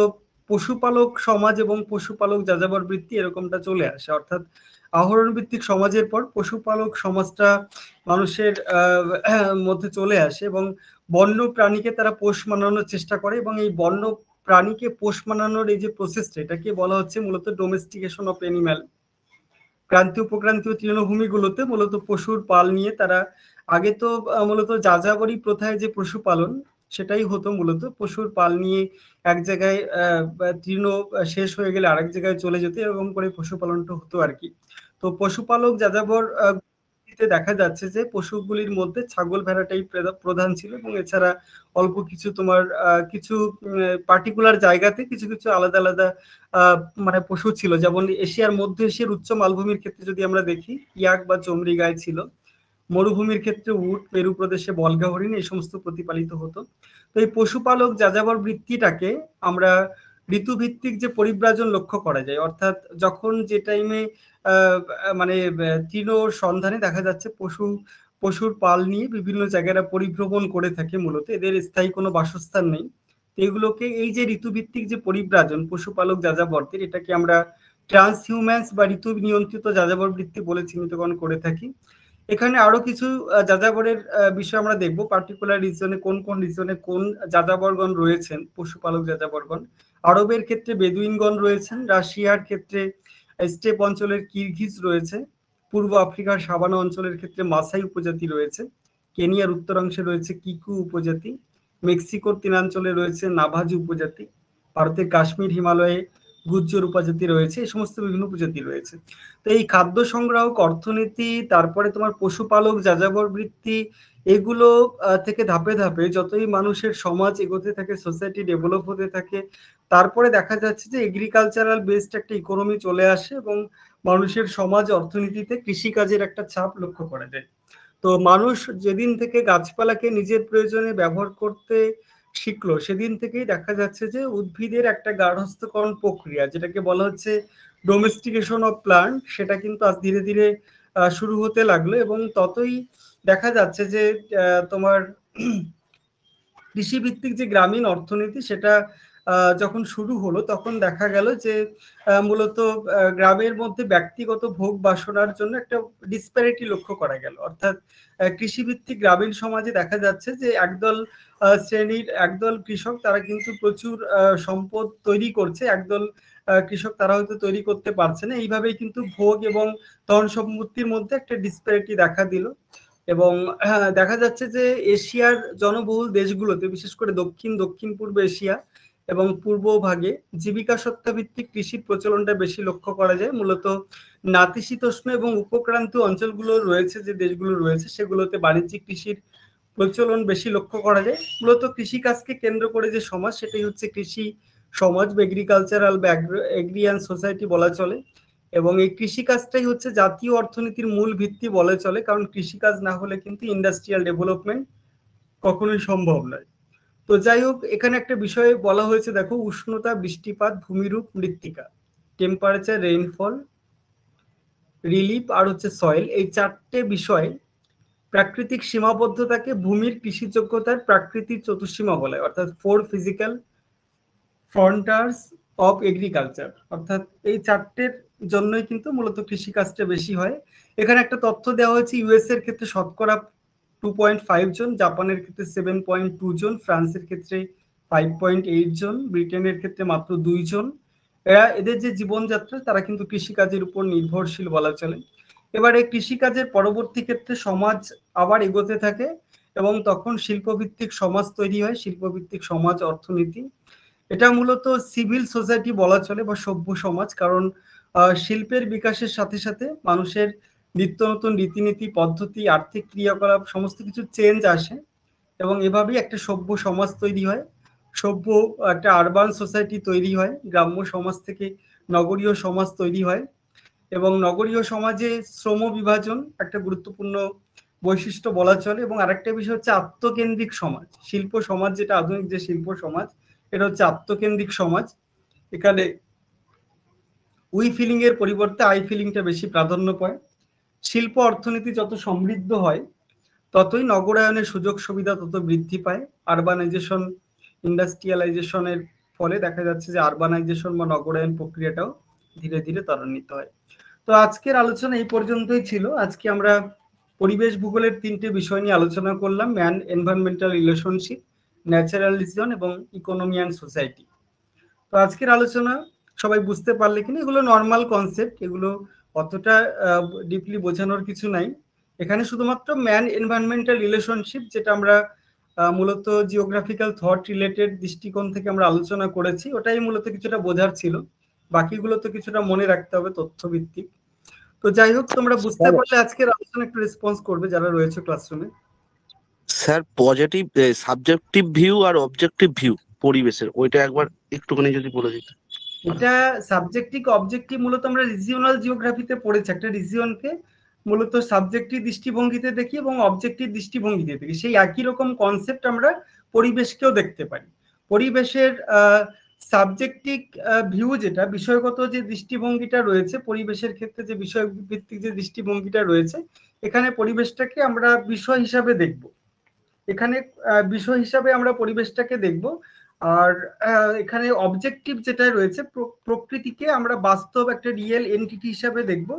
Speaker 1: পশুপালক সমাজ এবং পশুপালক যাযাবর বৃত্তি এরকমটা চলে আসে। অর্থাৎ আহরণ ভিত্তিক সমাজের পর পশুপালক সমাজটা মানুষের মধ্যে চলে আসে এবং বন্য প্রাণীকে তারা পোষ মানানোর চেষ্টা করে। এবং এই বন্য প্রাণীকে পোষ মানানোর এই যে প্রসেসটা, এটাকে বলা হচ্ছে মূলত ডোমেস্টিকেশন অফ এনিম্যাল। ক্রান্তীয় উপক্রান্তীয় তৃণভূমিগুলোতে মূলত পশুর পাল নিয়ে তারা আগে তো মূলত যাযাবরী প্রথায় যে পশুপালন সেটাই হতো, মূলত পশুর পাল নিয়ে এক জায়গায় তৃণ শেষ হয়ে গেলে আরেক জায়গায় চলে যেত, এরকম করে পশুপালনটা হতো আর কি। তো পশুপালক যাযাবর দেখা যাচ্ছে যে পশুগুলির মধ্যে ছাগল ভেড়াটাই প্রধান ছিল এবং এছাড়া অল্প কিছু তোমার কিছু পার্টিকুলার জায়গাতে কিছু কিছু আলাদা আলাদা মানে পশু ছিল। যেমন এশিয়ার মধ্য এশিয়ার উচ্চ মালভূমির ক্ষেত্রে যদি আমরা দেখি ইয়াক বা চমড়ি গাই ছিল, মরুভূমির ক্ষেত্রে উট, পেরু প্রদেশে বলগা হরিণ এই সমস্ত প্রতিপালিত হতো। তো এই পশুপালক যাযাবর বৃত্তিটাকে আমরা ঋতুভিত্তিক যে পরিব্রাজন লক্ষ্য করা যায়, অর্থাৎ যখন যে টাইমে মানে তৃণর সন্ধানে দেখা যাচ্ছে পশুর পাল নিয়ে বিভিন্ন জায়গায় পরিভ্রমণ করে থাকে, মূলত এদের স্থায়ী কোনো বাসস্থান নেই। এগুলোকে এই যে ঋতুভিত্তিক যে পরিব্রাজন পশুপালক যাযাবরদের, এটাকে আমরা ট্রান্সহিউম্যান্স বা ঋতু নিয়ন্ত্রিত যাযাবর বৃত্তি বলে চিহ্নিতকরণ করে থাকি। এখানে আরো কিছু যাযাবরের বিষয় আমরা দেখব, পার্টিকুলার রিজনে কোন কোন রিজনে কোন যাযাবরগণ রয়েছেন পশুপালক যাযাবরগণ। আরবের ক্ষেত্রে বেদুইনগণ রয়েছেন, রাশিয়ার ক্ষেত্রে স্টেপ অঞ্চলের কিরগিজ রয়েছে, পূর্ব আফ্রিকার সাবানা অঞ্চলের ক্ষেত্রে মাসাই উপজাতি রয়েছে, কেনিয়ার উত্তরাংশে রয়েছে কিকু উপজাতি, মেক্সিকোর তিনাঞ্চলে রয়েছে নাভাজি উপজাতি, ভারতের কাশ্মীর হিমালয়ে গুজ্জর উপজাতি রয়েছে, এই সমস্ত বিভিন্ন উপজাতি রয়েছে। তো এই খাদ্য সংগ্রাহক অর্থনীতি, তারপরে তোমার পশুপালক যাযাবর বৃত্তি, এগুলো থেকে ধাপে ধাপে যতই মানুষের সমাজ এগোতে থাকে, সোসাইটি ডেভেলপ হতে থাকে, তারপরে দেখা যাচ্ছে যে এগ্রিকালচারাল বেসড একটা ইকোনমি চলে আসে এবং মানুষের সমাজ অর্থনীতিতে কৃষিকাজের একটা ছাপ লক্ষ্য করা যায়। তো মানুষ যেদিন থেকে গাছপালাকে নিজের প্রয়োজনে ব্যবহার করতে শিখলো সেদিন থেকেই দেখা যাচ্ছে যে উদ্ভিদের একটা গার্হস্থ্যকরণ প্রক্রিয়া, যেটাকে বলা হচ্ছে ডোমেস্টিকেশন অফ প্লান্ট, সেটা কিন্তু আজ ধীরে ধীরে শুরু হতে লাগলো। এবং ততই দেখা যাচ্ছে যে তোমার কৃষিভিত্তিক যে গ্রামীণ অর্থনীতি সেটা যখন শুরু হলো তখন দেখা গেল যে মূলত গ্রামের মধ্যে ব্যক্তিগত ভোগ বাসনার জন্য একটা ডিসপ্যারিটি লক্ষ্য করা গেল। অর্থাৎ কৃষিভিত্তিক গ্রামীণ সমাজে দেখা যাচ্ছে যে একদল কৃষক তারা কিন্তু প্রচুর সম্পদ তৈরি করছে, একদল কৃষক তারা হয়তো তৈরি করতে পারছে না। এইভাবেই কিন্তু ভোগ এবং ধন সম্পত্তির মধ্যে একটা ডিসপ্যারিটি দেখা দিল। এবং দেখা যাচ্ছে যে এশিয়ার জনবহুল দেশগুলোতে, বিশেষ করে দক্ষিণ পূর্ব এশিয়া এবং পূর্বভাগে জীবিকা সত্তা ভিত্তিক কৃষির প্রচলনটা বেশি লক্ষ্য করা যায়। মূলত নাতিশীতোষ্ণ এবং উপক্রান্তীয় অঞ্চলগুলো রয়েছে, যে দেশগুলো রয়েছে সেগুলোতে বাণিজ্যিক কৃষির প্রচলন বেশি লক্ষ্য করা যায়। মূলত কৃষিকাজকে কেন্দ্র করে যে সমাজ সেটাই হচ্ছে কৃষি সমাজ বা এগ্রিকালচারাল বা এগ্রিয়ান সোসাইটি বলা চলে। এবং এই কৃষিকাজটাই হচ্ছে জাতীয় অর্থনীতির মূল ভিত্তি বলে চলে, কারণ কৃষিকাজ না হলে কিন্তু ইন্ডাস্ট্রিয়াল ডেভেলপমেন্ট কখনোই সম্ভব নয়। তো যাই হোক, এখানে একটা বিষয় বলা হয়েছে, দেখো, উষ্ণতা, বৃষ্টিপাত, ভূমিরূপ, মৃত্তিকা, টেম্পারেচার, রেইনফল, রিলিফ আর হচ্ছে সয়েল, এই চারটে বিষয় প্রাকৃতিক সীমাবদ্ধতাকে ভূমির কৃষিযোগ্যতার প্রাকৃতিক চতুর্সীমা বলে। অর্থাৎ 4 physical frontiers অফ এগ্রিকালচার, অর্থাৎ এই চারটের জন্যই কিন্তু মূলত কৃষিকাজটা বেশি হয়। এখানে একটা তথ্য দেওয়া হয়েছে, ইউএস এর ক্ষেত্রে শতকরা 2.5 জন, জাপানের ক্ষেত্রে 7.2 জন, ফ্রান্সের ক্ষেত্রে 5.8 জন, ব্রিটেনের ক্ষেত্রে মাত্র 2 জন। এদের যে জীবনযাত্রা তারা কিন্তু কৃষিকাজের উপর নির্ভরশীল বলা চলে। এবারে কৃষিকাজের পরবর্তী ক্ষেত্রে সমাজ আবার এগোতে থাকে এবং তখন শিল্পভিত্তিক সমাজ তৈরি হয়, শিল্পভিত্তিক সমাজ অর্থনীতি। এটা মূলত সিভিল সোসাইটি বলা চলে বা সভ্য সমাজ, কারণ শিল্পের বিকাশের সাথে সাথে মানুষের নিত্য নতুন রীতিনীতি, পদ্ধতি, আর্থিক ক্রিয়াকলাপ সমস্ত কিছু চেঞ্জ আসে এবং এভাবেই একটা সভ্য সমাজ তৈরি হয়। সভ্য একটা আরবান সোসাইটি তৈরি হয়, গ্রাম্য সমাজ থেকে নগরীয় সমাজ তৈরি হয় এবং নগরীয় সমাজে শ্রম বিভাজন একটা গুরুত্বপূর্ণ বৈশিষ্ট্য বলা চলে। এবং আরেকটা বিষয় হচ্ছে আত্মকেন্দ্রিক সমাজ। শিল্প সমাজ, যেটা আধুনিক যে শিল্প সমাজ, এটা হচ্ছে আত্মকেন্দ্রিক সমাজ। এখানে উই ফিলিং এর পরিবর্তে আই ফিলিংটা বেশি প্রাধান্য পায়। শিল্প অর্থনীতি যত সমৃদ্ধ হয় ততই নগরায়নের সুযোগ সুবিধা তত বৃদ্ধি পায়। আরবানাইজেশন, ইন্ডাস্ট্রিয়ালাইজেশনের ফলে দেখা যাচ্ছে যে আরবানাইজেশন বা নগরায়ন প্রক্রিয়াটাও ধীরে ধীরে ত্বরান্বিত হয়। তো আজকের আলোচনা এই পর্যন্তই ছিল। আজকে আমরা পরিবেশ ভূগোলের 3টে বিষয় নিয়ে আলোচনা করলাম: man environmental relationship, natural reason এবং ইকোনমি অ্যান্ড সোসাইটি। তো আজকের আলোচনা সবাই বুঝতে পারলে কিনা? এগুলো নর্মাল কনসেপ্ট, এগুলো অতটা ডিপলি বোঝানোর কিছু নাই। এখানে শুধুমাত্র ম্যান এনভায়রনমেন্টাল রিলেশনশিপ, যেটা আমরা মূলত জিওগ্রাফিক্যাল থট রিলেটেড দৃষ্টিকোণ থেকে আমরা আলোচনা করেছি, ওটাই মূলত কিছুটা বোঝার ছিল। বাকিগুলো তো কিছুটা মনে রাখতে হবে, তথ্যভিত্তিক। তো যাই হোক, তোমরা বুঝতে পারলে আজকের আলোচনা একটু রেসপন্স করবে যারা রয়েছে ক্লাসরুমে।
Speaker 4: স্যার, পজিটিভ সাবজেক্টিভ ভিউ আর অবজেক্টিভ ভিউ পরিবেশের, ওইটা একবার একটুখানি যদি বলে দিতে।
Speaker 1: এটা সাবজেক্টিভ অবজেক্টিভ মূলত আমরা রিজিওনাল জিওগ্রাফিতে পড়েছি। একটা রিজিয়নকে মূলত সাবজেক্টিভ দৃষ্টিভঙ্গিতে দেখি এবং অবজেক্টিভ দৃষ্টিভঙ্গিতে দেখি। সেই একই রকম কনসেপ্ট আমরা পরিবেশকেও দেখতে পারি। পরিবেশের সাবজেক্টিভ ভিউ, যেটা বিষয়গত যে দৃষ্টিভঙ্গিটা রয়েছে পরিবেশের ক্ষেত্রে, যে বিষয় ভিত্তিক যে দৃষ্টিভঙ্গিটা রয়েছে, এখানে পরিবেশটাকে আমরা বিষয় হিসাবে দেখব। এখানে বিষয় হিসাবে আমরা পরিবেশটাকে দেখব। আর এখানে অবজেক্টিভ যেটা রয়েছে, প্রকৃতিকে আমরা বাস্তব একটা রিয়েল এন্টিটি হিসাবে দেখব।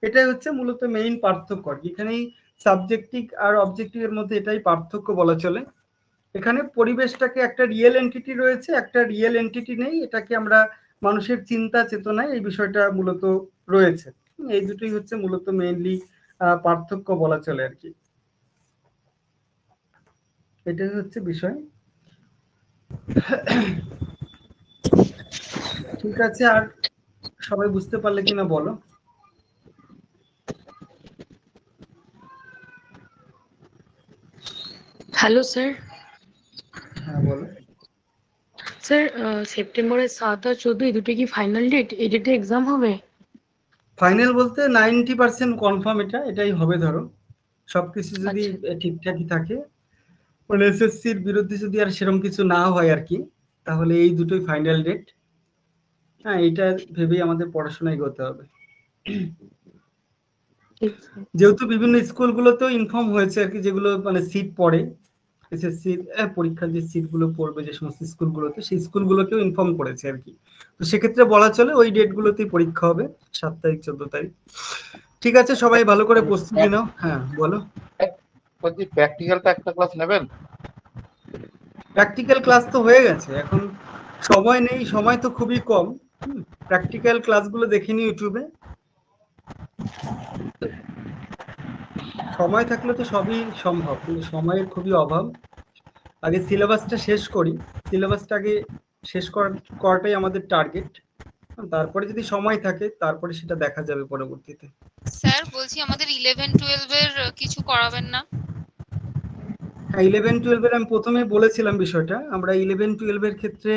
Speaker 1: এটাই হচ্ছে মূলত মেইন পার্থক্য। এখানেই সাবজেক্টিভ আর অবজেক্টিভের মধ্যে এটাই পার্থক্য বলা চলে। এখানে পরিবেশটাকে একটা রিয়েল এন্টিটি রয়েছে, একটা রিয়েল এন্টিটি নেই, এটাকে আমরা মানুষের চিন্তা চেতনায় এই বিষয়টা মূলত রয়েছে। এই দুটোই হচ্ছে মূলত মেইনলি পার্থক্য বলা চলে আর কি। এটাই হচ্ছে বিষয়। ঠিক আছে, আর সবাই বুঝতে পারলে কিনা বলো।
Speaker 5: Hello sir.
Speaker 1: হ্যাঁ বলো।
Speaker 5: স্যার, সেপ্টেম্বরের 7 আর 14 এই দুটো কি ফাইনাল ডেট? এই ডেটে এক্সাম হবে?
Speaker 1: ফাইনাল বলতে 90% কনফার্ম, এটাই হবে। ধরো সবকিছু যদি
Speaker 5: আচ্ছা।
Speaker 1: ঠিকঠাকই থাকে, মানে এসএসসির বিরুদ্ধে যদি আর সেরকম কিছু না হয় আর কি, তাহলে এই দুটোই ফাইনাল ডেট। হ্যাঁ, এটা ভেবেই আমাদের পড়াশোনা এগোতে হবে।
Speaker 5: ঠিক স্যার।
Speaker 1: যেহেতু বিভিন্ন স্কুলগুলোতেও ইনফর্ম হয়েছে আর কি, যেগুলো মানে সিট পড়ে এসএসসি পরীক্ষার যে সিটগুলো পড়বে যে সমস্ত স্কুলগুলোতে, সেই স্কুলগুলোকেও ইনফর্ম করেছে আর কি। তো সেক্ষেত্রে বলা চলে ওই ডেটগুলোতেই পরীক্ষা হবে, 7 তারিখ 14 তারিখ। ঠিক আছে, সবাই ভালো করে প্রস্তুতি নাও। হ্যাঁ বলো।
Speaker 6: বলছি প্র্যাকটিক্যালটা একটা ক্লাস নেবেন?
Speaker 1: প্র্যাকটিক্যাল ক্লাস তো হয়ে গেছে, এখন সময় নেই, সময় তো খুবই কম। প্র্যাকটিক্যাল ক্লাসগুলো দেখে নি ইউটিউবে। সময় থাকলে তো সবই সম্ভব, কিন্তু সময়ের খুবই অভাব। আগে সিলেবাসটা শেষ করি, সিলেবাসটা আগে শেষ করাটাই আমাদের টার্গেট। তারপরে যদি সময় থাকে তারপরে সেটা দেখা যাবে পরবর্তীতে।
Speaker 7: স্যার বলছি আমাদের 11-12 এর কিছু করাবেন না?
Speaker 1: হ্যাঁ, 11-12 এর আমি প্রথমে বলেছিলাম বিষয়টা। আমরা 11-12 এর ক্ষেত্রে